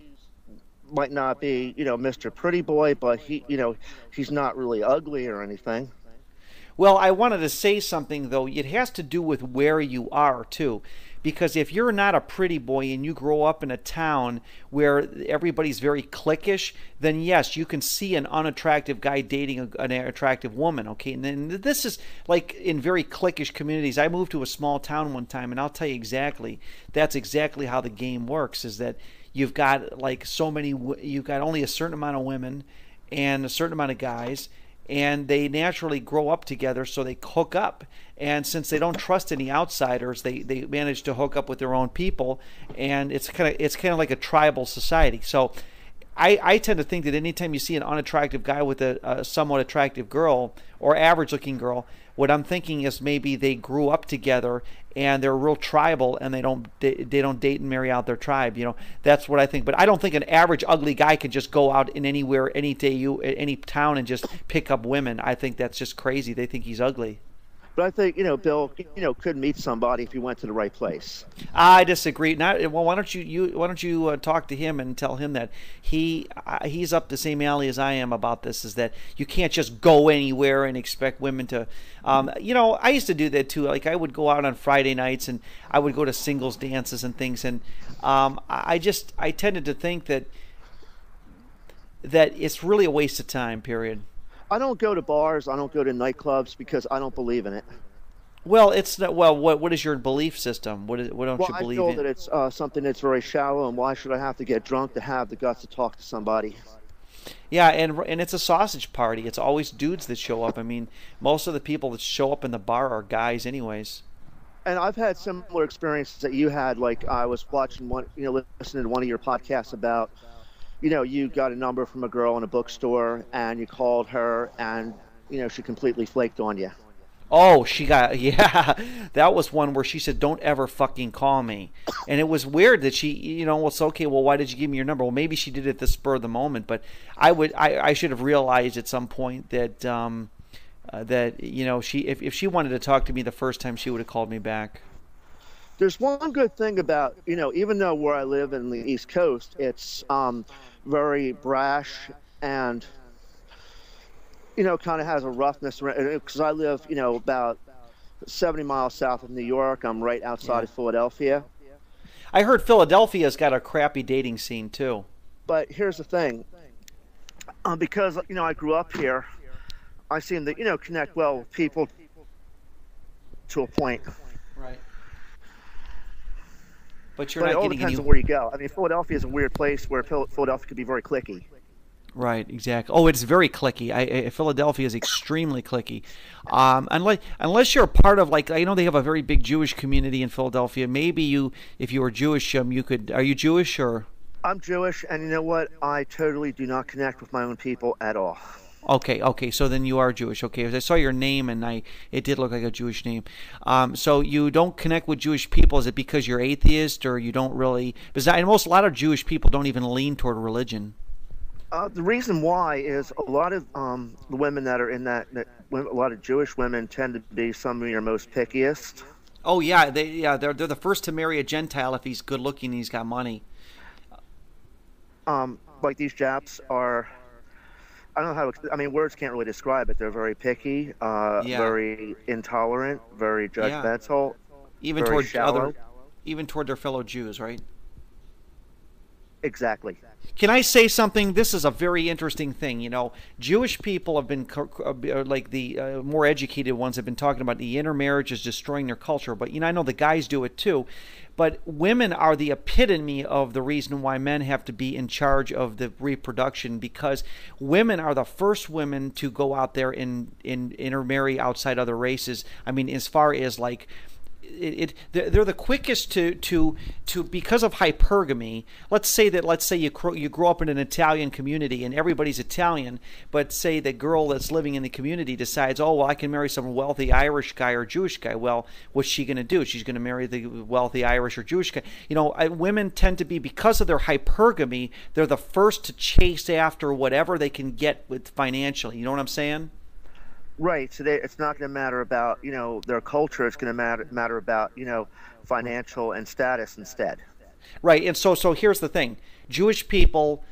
might not be, Mr. Pretty Boy, but he's not really ugly or anything. Well, I wanted to say something, though. It has to do with where you are, too. Because if you're not a pretty boy and you grow up in a town where everybody's very cliquish, then yes, you can see an unattractive guy dating an attractive woman, okay? And then this is like in very cliquish communities. I moved to a small town one time, and I'll tell you exactly, that's exactly how the game works, is that you've got like you've got only a certain amount of women and a certain amount of guys, and they naturally grow up together, so they hook up. And since they don't trust any outsiders, they manage to hook up with their own people, and it's kind of like a tribal society. So I tend to think that anytime you see an unattractive guy with a somewhat attractive girl or average looking girl, what I'm thinking is maybe they grew up together and they're real tribal, and they don't date and marry out their tribe. That's what I think. But I don't think an average ugly guy can just go out in anywhere, any day, any town, and just pick up women. I think that's just crazy. They think he's ugly. But I think, Bill, could meet somebody if he went to the right place. I disagree. Well, why don't you talk to him and tell him that he's up the same alley as I am about this? Is that you can't just go anywhere and expect women to. I used to do that too. Like I would go out on Friday nights and I would go to singles dances and things, and I tended to think that it's really a waste of time. Period. I don't go to bars. I don't go to nightclubs because I don't believe in it. Well, it's not. Well, what is your belief system? What don't you believe in? I feel that it's something that's very shallow, and why should I have to get drunk to have the guts to talk to somebody? Yeah, and it's a sausage party. It's always dudes that show up. I mean, most of the people that show up in the bar are guys, anyways. And I've had similar experiences that you had. Like I was watching listening to one of your podcasts about. You got a number from a girl in a bookstore, and you called her, and she completely flaked on you. Oh, yeah, that was one where she said, "Don't ever fucking call me," and it was weird that she, well, it's okay. Well, why did you give me your number? Well, maybe she did it at the spur of the moment, but I should have realized at some point that if she wanted to talk to me the first time, she would have called me back. There's one good thing about, even though where I live in the East Coast, it's very brash and, kind of has a roughness, because I live, about 70 miles south of New York. I'm right outside of Philadelphia. I heard Philadelphia's got a crappy dating scene, too. But here's the thing. Because, I grew up here, I seem to, connect well with people to a point. Right. But it all depends on where you go. I mean, Philadelphia is a weird place where Philadelphia could be very cliquey. Right, exactly. Oh, it's very cliquey. Philadelphia is extremely cliquey. Unless you're a part of, like, I know they have a very big Jewish community in Philadelphia. Maybe if you were Jewish, you could. Are you Jewish or? I'm Jewish, and you know what? I totally do not connect with my own people at all. Okay, okay. So then you are Jewish. Okay, I saw your name and it did look like a Jewish name. So you don't connect with Jewish people. Is it because you're atheist, or you don't really? Because a lot of Jewish people don't even lean toward religion. The reason why is a lot of the women that are in a lot of Jewish women tend to be some of your most pickiest. Oh yeah, they're the first to marry a Gentile if he's good looking and he's got money. Like these Japs are. I don't know I mean, words can't really describe it. They're very picky, very intolerant, very judgmental, even very toward shallow. Even toward their fellow Jews, right? Exactly. Can I say something? This is a very interesting thing. Jewish people have been like the more educated ones have been talking about the intermarriage is destroying their culture. But I know the guys do it too. But women are the epitome of the reason why men have to be in charge of the reproduction, because women are the first women to go out there and intermarry outside other races. I mean, as far as like. They're the quickest to because of hypergamy. Let's say you grow up in an Italian community and everybody's Italian, but say the girl that's living in the community decides, oh well, I can marry some wealthy Irish guy or Jewish guy. Well, what's she going to do? She's going to marry the wealthy Irish or Jewish guy. Women tend to be, because of their hypergamy, they're the first to chase after whatever they can get with financially. You know what I'm saying? Right. So it's not going to matter about, their culture. It's going to matter about, financial and status instead. Right. And so here's the thing. Jewish people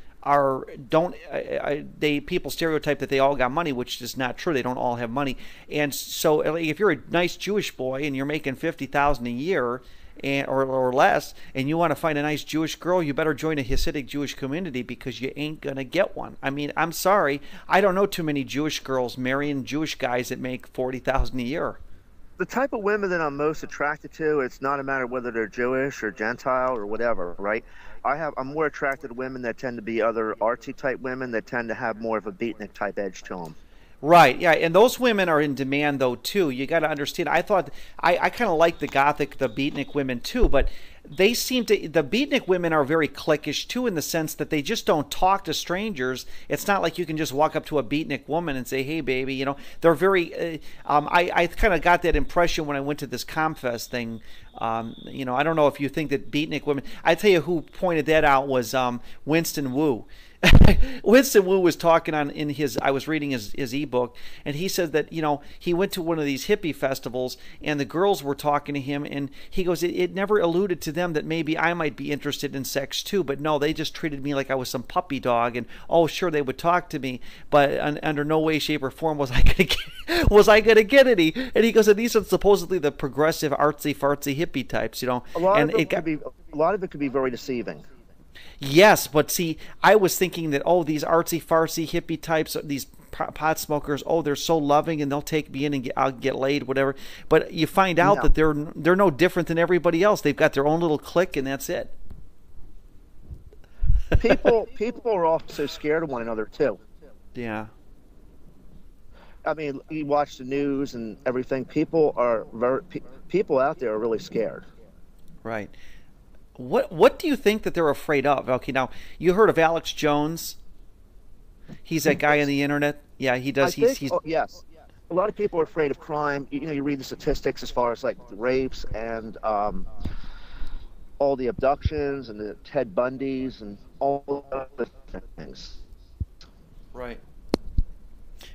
people stereotype that they all got money, which is not true. They don't all have money. And so if you're a nice Jewish boy and you're making $50,000 a year, or less, and you want to find a nice Jewish girl, you better join a Hasidic Jewish community, because you ain't going to get one. I mean, I'm sorry. I don't know too many Jewish girls marrying Jewish guys that make $40,000 a year. The type of women that I'm most attracted to, it's not a matter of whether they're Jewish or Gentile or whatever, right? I'm more attracted to women that tend to be other artsy type women that tend to have more of a beatnik type edge to them. Right, yeah, and those women are in demand though too. You got to understand. I thought I kind of like the gothic, the beatnik women too, but the beatnik women are very cliquish too, in the sense that they just don't talk to strangers. It's not like you can just walk up to a beatnik woman and say, "Hey, baby," They're very. I kind of got that impression when I went to this Comfest thing. I don't know if you think that beatnik women. I tell you who pointed that out was Winston Wu. Winston Wu was talking I was reading his ebook, and he said that he went to one of these hippie festivals and the girls were talking to him, and he goes, it never alluded to them that maybe I might be interested in sex too, but no, they just treated me like I was some puppy dog, and oh sure, they would talk to me, but under no way, shape, or form was I gonna get any. And he goes, and these are supposedly the progressive artsy fartsy hippie types, A lot of it could be very deceiving. Yes, but see, I was thinking that, these artsy-fartsy hippie types, these pot smokers, they're so loving and they'll take me in and I'll get laid, whatever. But you find out that they're no different than everybody else. They've got their own little clique, and that's it. People are also scared of one another too. Yeah. I mean, you watch the news and everything. People out there are really scared. Right. What do you think that they're afraid of? Okay, now you heard of Alex Jones? He's that guy on the internet. Yeah, he does. Yes. A lot of people are afraid of crime. You read the statistics as far as like the rapes and all the abductions and the Ted Bundys and all the things. Right.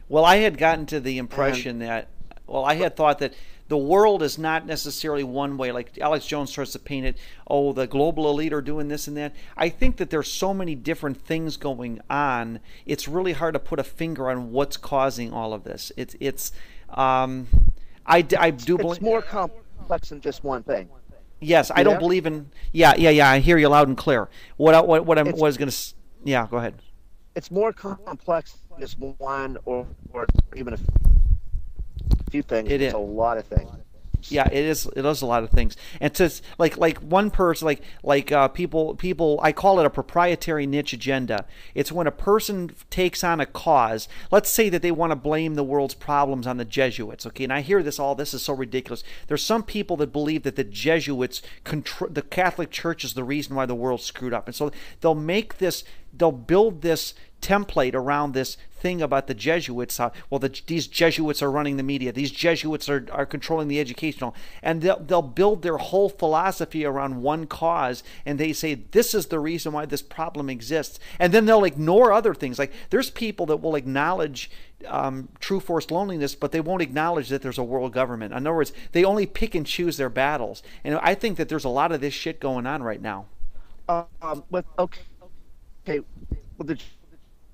Well, I had gotten to the impression I had thought that the world is not necessarily one way. Like Alex Jones starts to paint it, the global elite are doing this and that. I think that there's so many different things going on. It's really hard to put a finger on what's causing all of this. It's more complex than just one thing. Yes, I don't believe in. Yeah. I hear you loud and clear. What I was going to. Yeah, go ahead. It's more complex than just one or even a few things. It's a lot of things. Yeah, it is a lot of things. And to like one person, people, I call it a proprietary niche agenda. It's when a person takes on a cause. Let's say that they want to blame the world's problems on the Jesuits. Okay, and I hear this is so ridiculous. There's some people that believe that the Jesuits the Catholic Church is the reason why the world's screwed up, and so they'll make this they'll build this template around this thing about the Jesuits. These Jesuits are running the media. These Jesuits are controlling the educational, and they'll build their whole philosophy around one cause, and they say this is the reason why this problem exists, and then they'll ignore other things. Like there's people that will acknowledge true forced loneliness, but they won't acknowledge that there's a world government. In other words, they only pick and choose their battles, and I think that there's a lot of this shit going on right now. Okay, well, the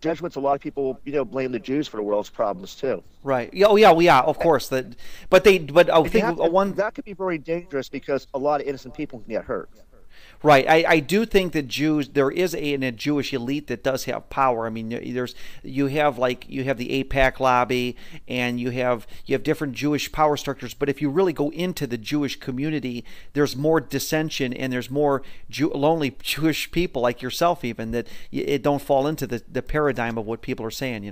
Jesuits, a lot of people, blame the Jews for the world's problems too. Right. Oh yeah, of course. That could be very dangerous because a lot of innocent people can get hurt. Right. I do think that there is a Jewish elite that does have power. I mean, you have the AIPAC lobby, and you have different Jewish power structures. But if you really go into the Jewish community, there's more dissension, and there's more lonely Jewish people like yourself, even that it don't fall into the paradigm of what people are saying.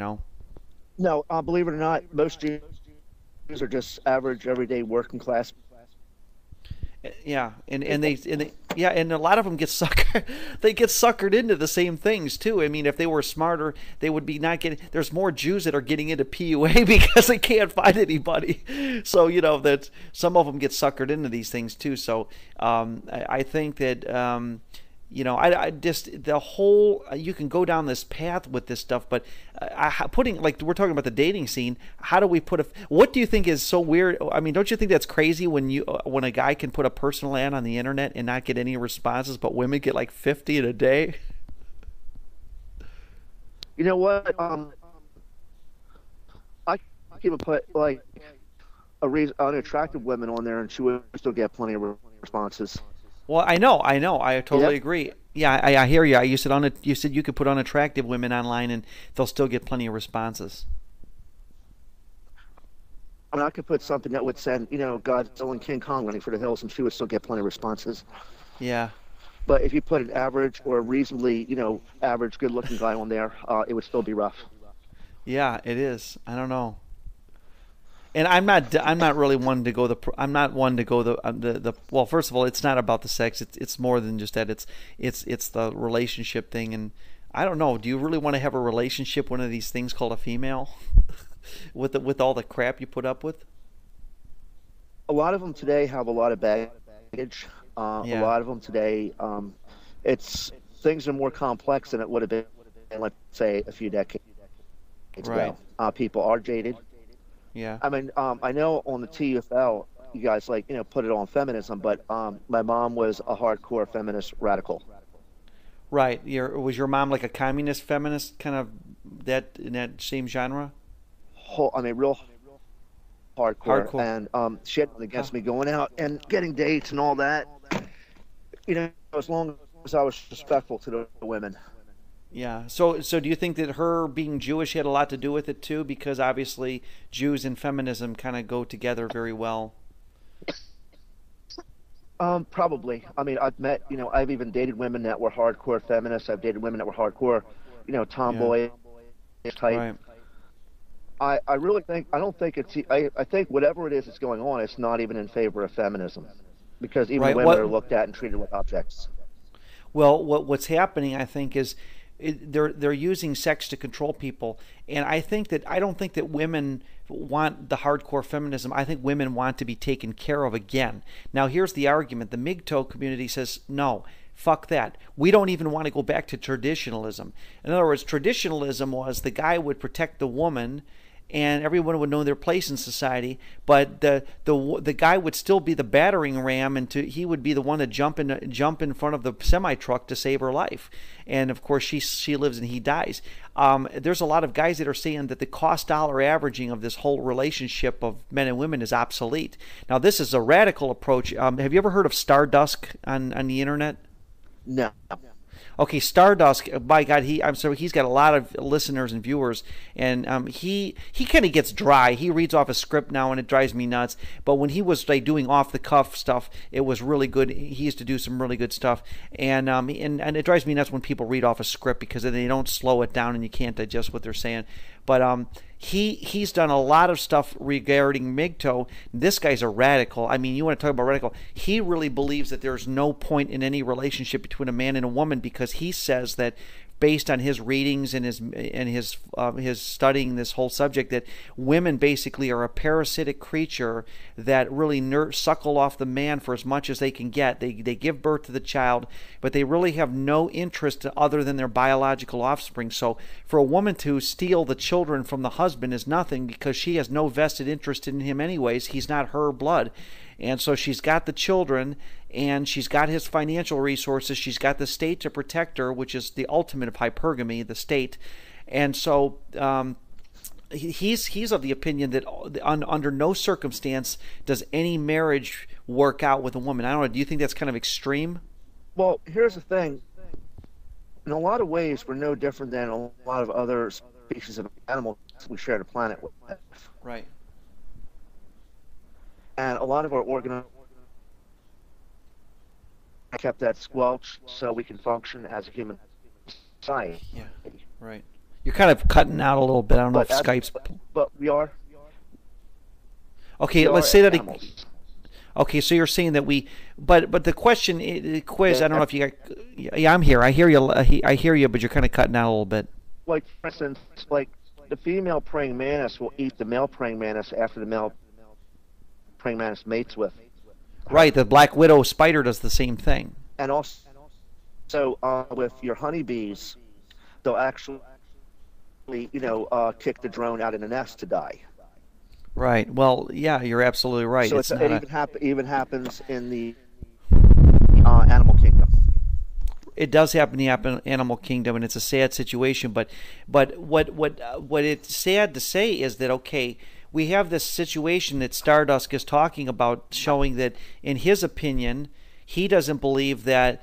No, believe it or not, most Jews are just average, everyday, working class. Yeah, and a lot of them get suckered. They get suckered into the same things too. I mean, if they were smarter, they would be not getting. There's more Jews that are getting into PUA because they can't find anybody. So that some of them get suckered into these things too. So I think that. I just the whole you can go down this path with this stuff, but putting, like, we're talking about the dating scene. How do we what do you think is so weird? I mean, don't you think that's crazy when a guy can put a personal ad on the internet and not get any responses, but women get like 50 in a day? You know what? I can even put like unattractive women on there, and she would still get plenty of responses. Well, I know. I totally agree. Yeah, I hear you. You said you could put unattractive women online and they'll still get plenty of responses. I mean, I could put something that would send, Godzilla and King Kong running for the hills, and she would still get plenty of responses. Yeah. But if you put an average or a reasonably, average, good-looking guy on there, it would still be rough. Yeah, it is. I don't know. And I'm not really one to go well, first of all, it's not about the sex. It's more than just that. It's the relationship thing. And I don't know. Do you really want to have a relationship, one of these things called a female, with all the crap you put up with? A lot of them today have a lot of baggage. A lot of them today, things are more complex than it would have been, let's say, a few decades ago. People are jaded. Yeah. I mean, I know on the TFL, you guys put it on feminism, but my mom was a hardcore feminist radical. Right. Was your mom like a communist feminist, kind of in that same genre? Real hardcore. And she had against me going out and getting dates and all that. As long as I was respectful to the women. Yeah. So do you think that her being Jewish had a lot to do with it too? Because obviously Jews and feminism kind of go together very well. Probably. I mean, I've even dated women that were hardcore feminists. I've dated women that were hardcore, tomboy type. Right. I really think, I think whatever it is that's going on, it's not even in favor of feminism, because even women are looked at and treated like objects. Well, what's happening, I think, is they're using sex to control people, and I don't think that women want the hardcore feminism. I think women want to be taken care of again. Now, here's the argument: the MGTOW community says no. Fuck that. We don't even want to go back to traditionalism. In other words, traditionalism was the guy would protect the woman, and everyone would know their place in society, but the guy would still be the battering ram, and he would be the one to jump in front of the semi truck to save her life. And of course, she lives and he dies. There's a lot of guys that are saying that the cost dollar averaging of this whole relationship of men and women is obsolete. Now, this is a radical approach. Have you ever heard of Stardust on the internet? No. Okay, Stardust, by God, he's got a lot of listeners and viewers, and he kind of gets dry. He reads off a script now, and it drives me nuts. But when he was doing off the cuff stuff, it was really good. He used to do some really good stuff, and it drives me nuts when people read off a script, because then they don't slow it down and you can't digest what they're saying. But he's done a lot of stuff regarding MGTOW. This guy's a radical. I mean, you want to talk about radical? He really believes that there's no point in any relationship between a man and a woman, because he says that based on his readings and his studying this whole subject, that women basically are a parasitic creature that really suckle off the man for as much as they can get. They give birth to the child, but they really have no interest other than their biological offspring. So for a woman to steal the children from the husband is nothing, because she has no vested interest in him anyways. He's not her blood. And so she's got the children, and she's got his financial resources. She's got the state to protect her, which is the ultimate of hypergamy, the state. And so he's of the opinion that under no circumstance does any marriage work out with a woman. I don't know. Do you think that's kind of extreme? Well, here's the thing. In a lot of ways, we're no different than a lot of other species of animals we share the planet with. Right. And a lot of our organs kept that squelch so we can function as a human society. Yeah, right. You're kind of cutting out a little bit. I don't know if Skype's... But we are... Okay, let's say that again. Okay, so you're saying that we... But the question, the quiz, I don't know if you got... Yeah, I'm here. I hear you, but you're kind of cutting out a little bit. Like, for instance, like the female praying mantis will eat the male praying mantis after the male praying mantis mates with. Right, the black widow spider does the same thing. And also, with your honeybees, they'll actually, kick the drone out in the nest to die. Right. Well, yeah, you're absolutely right. So it even happens in the animal kingdom. It does happen in the animal kingdom, and it's a sad situation. But what it's sad to say is that, okay, we have this situation that Stardust is talking about, showing that, in his opinion, he doesn't believe that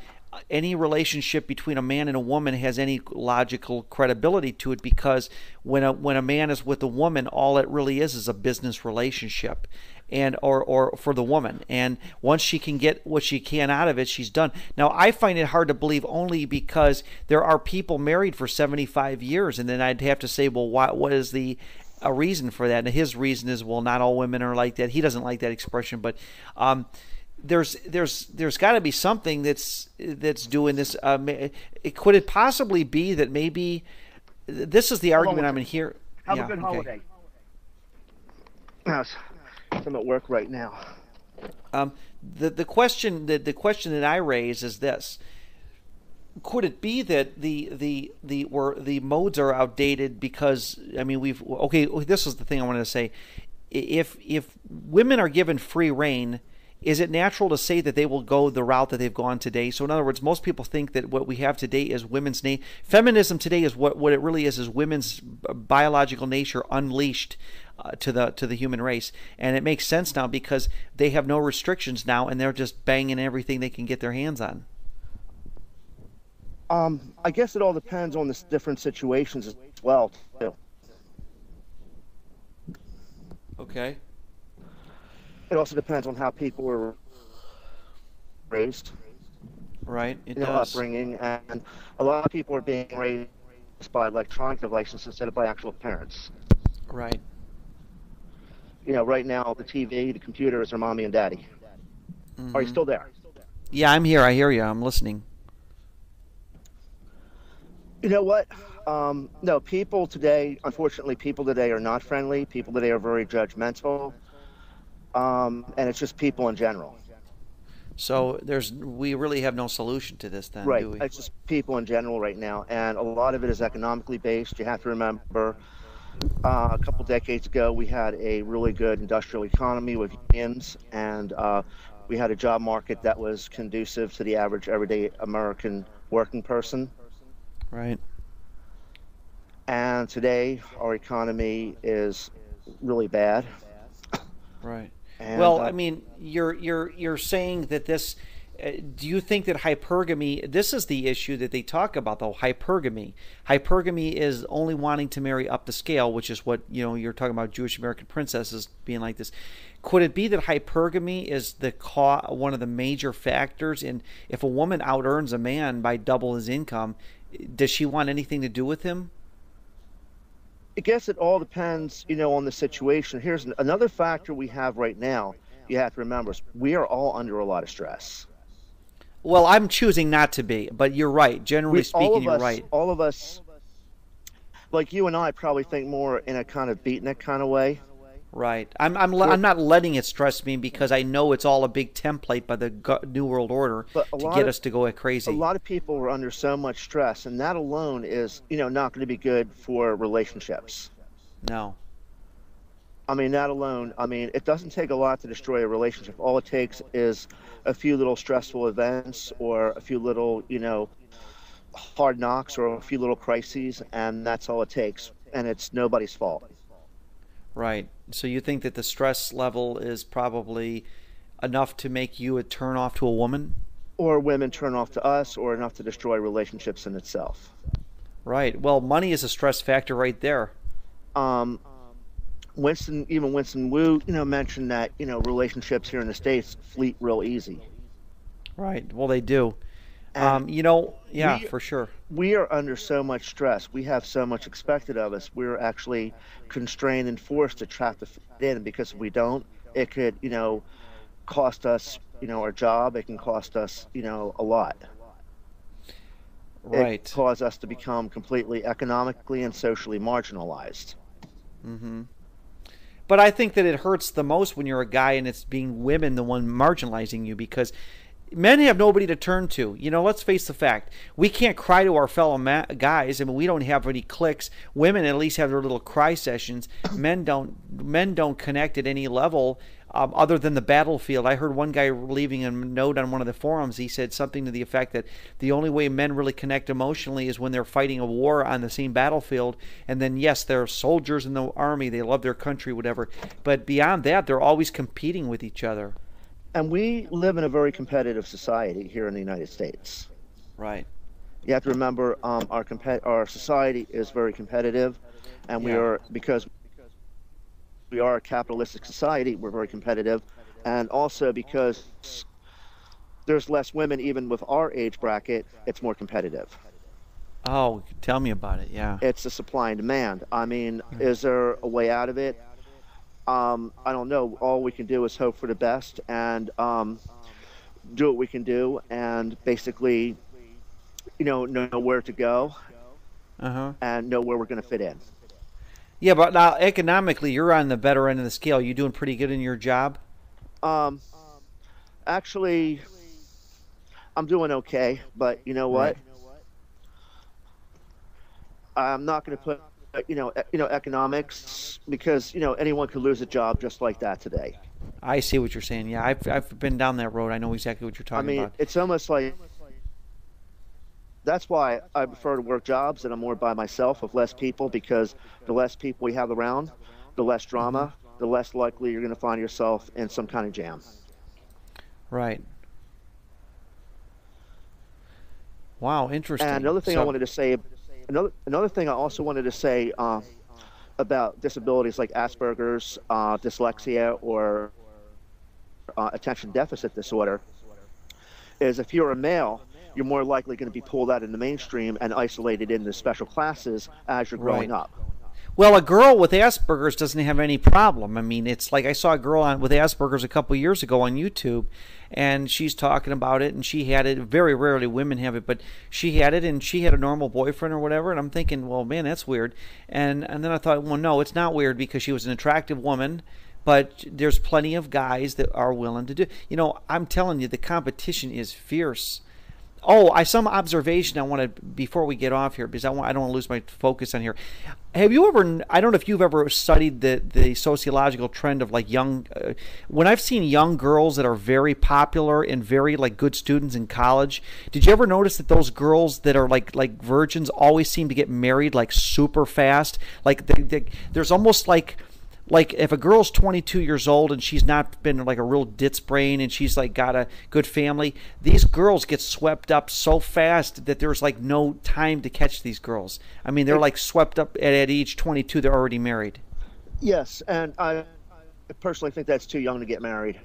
any relationship between a man and a woman has any logical credibility to it, because when a man is with a woman, all it really is a business relationship, and or for the woman, and once she can get what she can out of it, she's done. Now, I find it hard to believe, only because there are people married for 75 years, and then I'd have to say, well, what is a reason for that? And his reason is, well, not all women are like that. He doesn't like that expression, but there's got to be something that's doing this. Could it possibly be that maybe this is the argument I'm in here? Have a good holiday. I'm at work right now. The question that I raise is this: could it be that the modes are outdated? Because, I mean, this is the thing I wanted to say. If women are given free reign, is it natural to say that they will go the route that they've gone today? So in other words, most people think that what we have today is women's feminism today is what it really is women's biological nature unleashed to the human race. And it makes sense now, because they have no restrictions now, and they're just banging everything they can get their hands on. I guess it all depends on the different situations as well, too. Okay. It also depends on how people were raised. Right, it does. Upbringing, and a lot of people are being raised by electronic devices instead of by actual parents. Right. Right now, the TV, the computer is their mommy and daddy. Mm-hmm. Are you still there? Yeah, I'm here. I hear you. I'm listening. You know what? No, unfortunately, people today are not friendly. People today are very judgmental. And it's just people in general. So we really have no solution to this then, right. do we? It's just people in general right now. And a lot of it is economically based. You have to remember, a couple decades ago, we had a really good industrial economy with unions, and we had a job market that was conducive to the average everyday American working person. Right. And today, our economy is really bad. Right. And, well, I mean, you're saying that this. Do you think that hypergamy? This is the issue that they talk about, though. Hypergamy. Hypergamy is only wanting to marry up the scale, which is what you're talking about. Jewish American princesses being like this. Could it be that hypergamy is one of the major factors in if a woman out earns a man by double his income? Does she want anything to do with him? I guess it all depends, on the situation. Here's another factor we have right now. You have to remember, we are all under a lot of stress. Well, I'm choosing not to be, but you're right. Generally speaking, you're right. All of us, like you and I, probably think more in a kind of beatnik kind of way. Right. I'm not letting it stress me because I know it's all a big template by the New World Order to get us to go crazy. A lot of people are under so much stress, and that alone is, not going to be good for relationships. No. I mean, that alone, it doesn't take a lot to destroy a relationship. All it takes is a few little stressful events or a few little, hard knocks or a few little crises, and that's all it takes. And it's nobody's fault. Right. So you think that the stress level is probably enough to make you a turn off to a woman? Or women turn off to us, or enough to destroy relationships in itself. Right. Well, money is a stress factor right there. Winston Wu, mentioned that, relationships here in the States fleet real easy. Right. Well, they do. For sure. We are under so much stress. We have so much expected of us. We're actually constrained and forced to try to fit in, because if we don't, it could, cost us, our job. It can cost us, a lot. Right. It cause us to become completely economically and socially marginalized. Mm-hmm. But I think that it hurts the most when you're a guy and it's being women the one marginalizing you, because men have nobody to turn to. Let's face the fact. We can't cry to our fellow guys. I mean, we don't have any cliques. Women at least have their little cry sessions. Men don't connect at any level other than the battlefield. I heard one guy leaving a note on one of the forums. He said something to the effect that the only way men really connect emotionally is when they're fighting a war on the same battlefield. And then, yes, they're soldiers in the army. They love their country, whatever. But beyond that, they're always competing with each other. And we live in a very competitive society here in the United States. Right. You have to remember, our society is very competitive, and because we are a capitalistic society, we're very competitive, and also because there's less women even with our age bracket, it's more competitive. Oh, tell me about it. Yeah. It's a supply and demand. I mean, is there a way out of it? I don't know. All we can do is hope for the best and do what we can do, and basically, know where to go, and know where we're going to fit in. Yeah, but now economically, you're on the better end of the scale. You doing pretty good in your job? Actually, I'm doing okay, but you know what? Right. I'm not going to put economics, because anyone could lose a job just like that today. I see what you're saying. Yeah, I've been down that road. I know exactly what you're talking about. It's almost like, that's why I prefer to work jobs that I'm more by myself with less people, because the less people we have around, the less drama, the less likely you're going to find yourself in some kind of jam. Right. Wow, interesting. And another thing I wanted to say, another thing I also wanted to say about disabilities like Asperger's, dyslexia, or attention deficit disorder is, if you're a male, you're more likely going to be pulled out in the mainstream and isolated into special classes as you're growing up. Well, a girl with Asperger's doesn't have any problem. I mean, it's like I saw a girl with Asperger's a couple years ago on YouTube, and she's talking about it, and she had it. Very rarely women have it, but she had it, and she had a normal boyfriend or whatever, and I'm thinking, well, man, that's weird. And then I thought, well, no, it's not weird, because she was an attractive woman, but there's plenty of guys that are willing to do. I'm telling you, the competition is fierce. Oh, some observation I want to, before we get off here, because I don't want to lose my focus on here. Have you ever, I don't know if you've ever studied the sociological trend of like young, when I've seen young girls that are very popular and very like good students in college, did you ever notice that those girls that are like virgins always seem to get married like super fast? Like there's almost like if a girl's 22 years old and she's not been like a real ditz brain and she's like got a good family, these girls get swept up so fast that there's like no time to catch these girls. I mean, they're like swept up at age 22, they're already married. Yes, and I personally think that's too young to get married.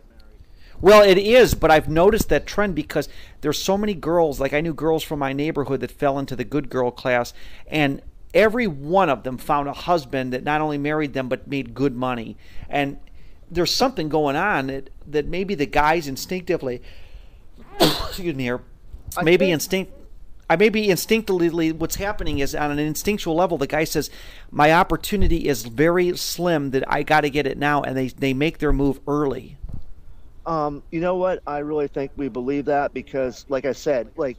Well, it is, but I've noticed that trend because there's so many girls, like I knew girls from my neighborhood that fell into the good girl class, and every one of them found a husband that not only married them but made good money. And there's something going on that maybe the guys instinctively excuse me, are I maybe think instinct. I maybe instinctively what's happening is on an instinctual level the guy says my opportunity is very slim that I got to get it now, and they make their move early. you know what? I really think we believe that because, like I said, like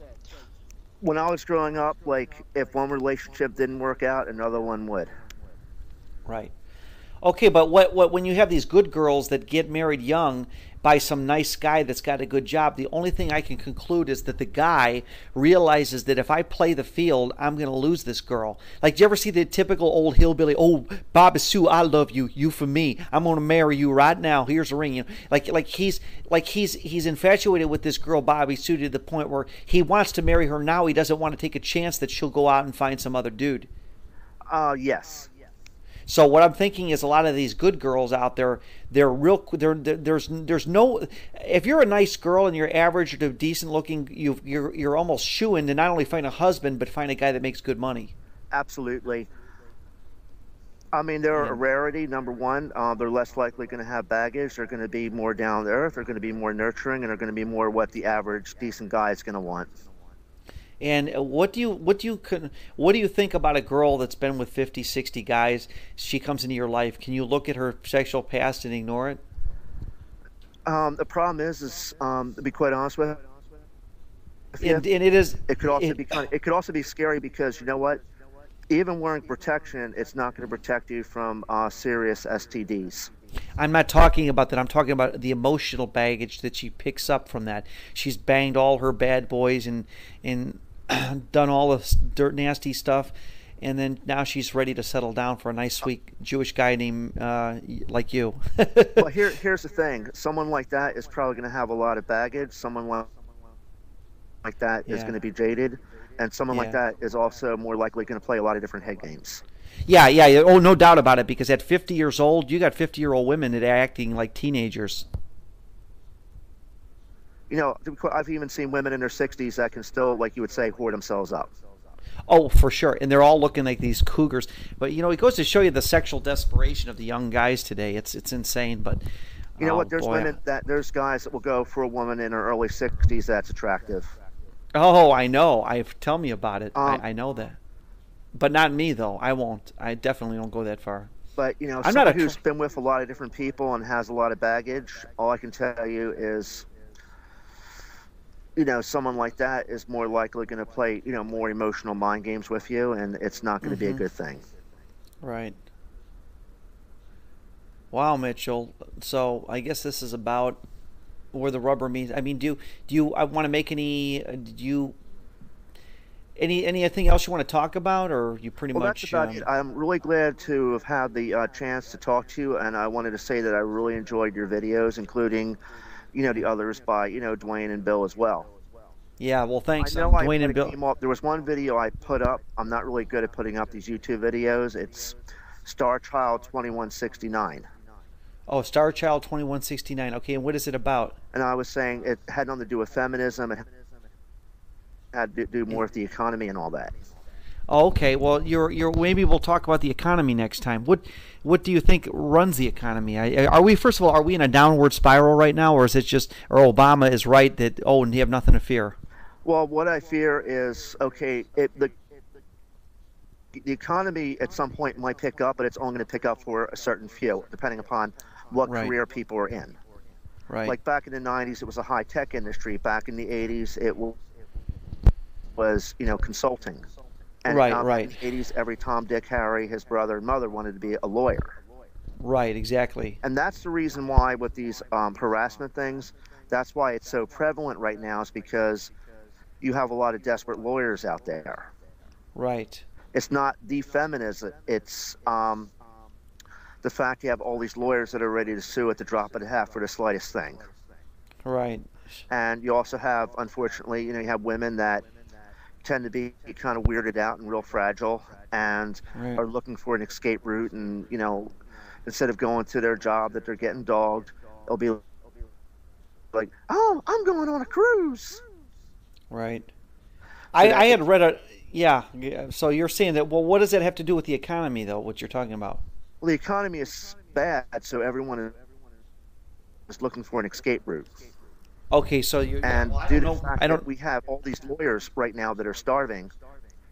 when I was growing up, like if one relationship didn't work out, another one would. Right. Okay, but what when you have these good girls that get married young by some nice guy that's got a good job, the only thing I can conclude is that the guy realizes that if I play the field, I'm going to lose this girl. Like, do you ever see the typical old hillbilly? Oh, Bobby Sue, I love you. You for me. I'm going to marry you right now. Here's a ring. You know, he's infatuated with this girl Bobby Sue to the point where he wants to marry her now. He doesn't want to take a chance that she'll go out and find some other dude. Yes. So what I'm thinking is a lot of these good girls out there, there's no, if you're a nice girl and you're average to decent looking, you're almost shoo-in to not only find a husband but find a guy that makes good money. Absolutely. I mean, they're a rarity. Number one, they're less likely going to have baggage. They're going to be more down to earth. They're going to be more nurturing, and they're going to be more what the average decent guy is going to want. And what do you think about a girl that's been with 50, 60 guys? She comes into your life. Can you look at her sexual past and ignore it? The problem is to be quite honest with you, and it is. It could also be it could also be scary because you know what? Even wearing protection, it's not going to protect you from serious STDs. I'm not talking about that. I'm talking about the emotional baggage that she picks up from that. She's banged all her bad boys and done all the dirt nasty stuff, and then now she's ready to settle down for a nice sweet Jewish guy named like you. Well, here's the thing. Someone like that is probably going to have a lot of baggage. Someone like that is going to be jaded, and someone like that is also more likely going to play a lot of different head games. Yeah. Oh, no doubt about it. Because at 50 years old, you got 50-year-old women that are acting like teenagers. You know, I've even seen women in their 60s that can still, like you would say, whore themselves up. Oh, for sure. And they're all looking like these cougars. But, you know, it goes to show you the sexual desperation of the young guys today. It's insane. But you know what? There's guys that will go for a woman in her early 60s that's attractive. Oh, I know. Tell me about it. I know that. But not me, though. I won't. I definitely don't go that far. But, you know, someone who's been with a lot of different people and has a lot of baggage, all I can tell you is, you know, someone like that is more likely going to play, you know, more emotional mind games with you, and it's not going to be a good thing. Right. Wow, Mitchell. So I guess this is about where the rubber meets. I mean, do you want to make anything else you want to talk about, or you pretty much? That's about it. I'm really glad to have had the chance to talk to you, and I wanted to say that I really enjoyed your videos, including, you know, the others by, you know, Dwayne and Bill as well. Yeah, well, thanks. I know Dwayne and Bill. There was one video I put up. I'm not really good at putting up these YouTube videos. It's Star Child 2169. Oh, Star Child 2169. Okay, and what is it about? And I was saying it had nothing to do with feminism. It had to do more with the economy and all that. Oh, okay. Well, maybe we'll talk about the economy next time. What do you think runs the economy? Are we, first of all, are we in a downward spiral right now, or is it just, or Obama is right that, and you have nothing to fear? Well, what I fear is, okay, the economy at some point might pick up, but it's only going to pick up for a certain few, depending upon what career people are in. Right. Like back in the 90s, it was a high-tech industry. Back in the 80s, it was, you know, consulting. And right. in the 80s, every Tom, Dick, Harry, his brother and mother wanted to be a lawyer. Right, exactly. And that's the reason why with these harassment things, that's why it's so prevalent right now, is because you have a lot of desperate lawyers out there. Right. It's not the feminism, it's the fact you have all these lawyers that are ready to sue at the drop of a hat for the slightest thing. Right. And you also have, unfortunately, you know, you have women that tend to be kind of weirded out and real fragile and are looking for an escape route, and, you know, instead of going to their job that they're getting dogged, they'll be like, oh, I'm going on a cruise. Right. I had read a, yeah, so you're saying that, well, what does that have to do with the economy, though, what you're talking about? Well, the economy is bad, so everyone is looking for an escape route. Okay, so you And well, I due don't to the know. fact I that don't. we have all these lawyers right now that are starving,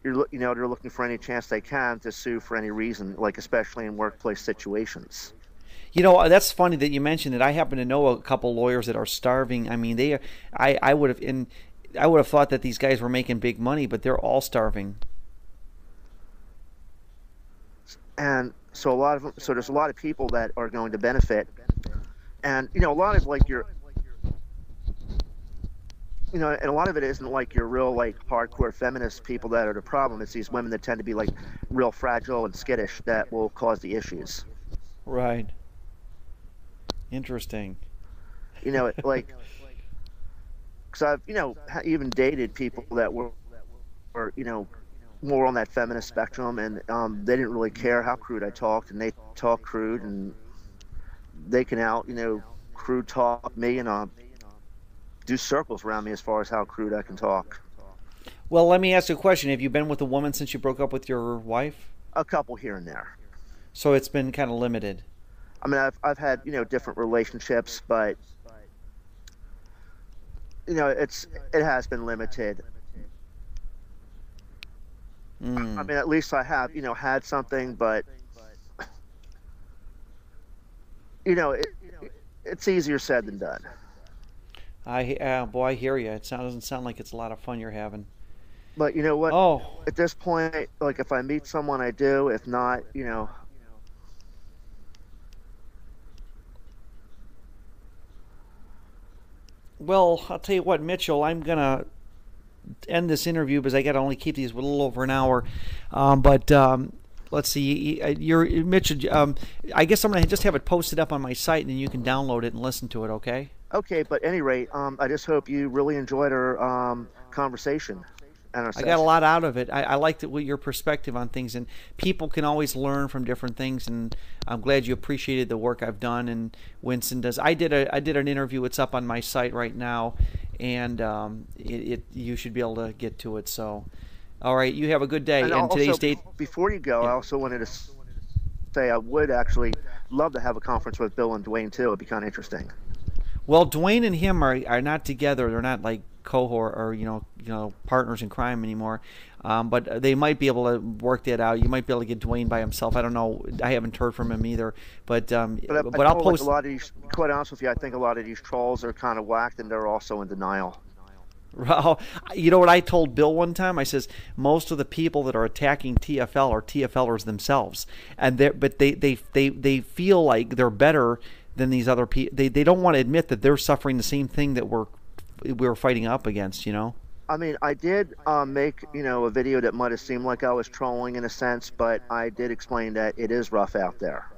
they're looking for any chance they can to sue for any reason, like especially in workplace situations. That's funny that you mentioned it. I happen to know a couple lawyers that are starving. I mean, I would have I would have thought that these guys were making big money, but they're all starving. And so there's a lot of people that are going to benefit. And a lot of like your and a lot of it isn't like your real like hardcore feminist people that are the problem. It's these women that tend to be like real fragile and skittish that will cause the issues. Right. Interesting. Like, because I've even dated people that were more on that feminist spectrum, and they didn't really care how crude I talked, and they talk crude, and they can crude talk me, and do circles around me as far as how crude I can talk. Well, let me ask you a question. Have you been with a woman since you broke up with your wife? A couple here and there. So it's been kind of limited. I mean, I've had different relationships, but it has been limited. I mean, at least I have had something, but it's easier said than done. Boy, I hear you. Doesn't sound like it's a lot of fun you're having. But you know what? Oh, at this point, like if I meet someone, I do. If not, well, I'll tell you what, Mitchell. I'm gonna end this interview because I got to only keep these a little over an hour. But let's see. You're Mitchell. I guess I'm gonna just have it posted up on my site, and then you can download it and listen to it. Okay. Okay, but at any rate, I just hope you really enjoyed our conversation and our I got a lot out of it. I liked your perspective on things, and people can always learn from different things. And I'm glad you appreciated the work I've done, and Winston does. I did an interview. It's up on my site right now, and you should be able to get to it. So, all right, you have a good day. And today's date. Before you go, yeah. I also wanted to say I would actually love to have a conference with Bill and Dwayne too. It'd be kind of interesting. Well, Dwayne and him are not together. They're not like cohort or partners in crime anymore. But they might be able to work that out. You might be able to get Dwayne by himself. I don't know. I haven't heard from him either. But I'll post. Like a lot of these, quite honest with you, I think a lot of these trolls are kind of whacked, and they're also in denial. Well, you know what I told Bill one time? I says most of the people that are attacking TFL are TFLers themselves, and they feel like they're better than these other people. They don't want to admit that they're suffering the same thing that we're fighting up against. I mean, I did make a video that might have seemed like I was trolling in a sense, but I did explain that it is rough out there.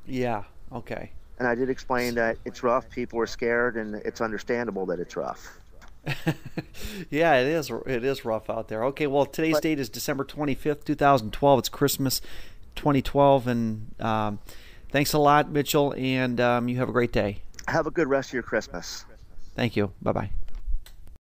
Yeah. Okay. And I did explain that it's rough. People are scared, and it's understandable that it's rough. Yeah, it is. It is rough out there. Okay. Well, today's date is December 25th, 2012. It's Christmas 2012, and thanks a lot, Mitchell, and you have a great day. Have a good rest of your Christmas. Thank you. Bye-bye.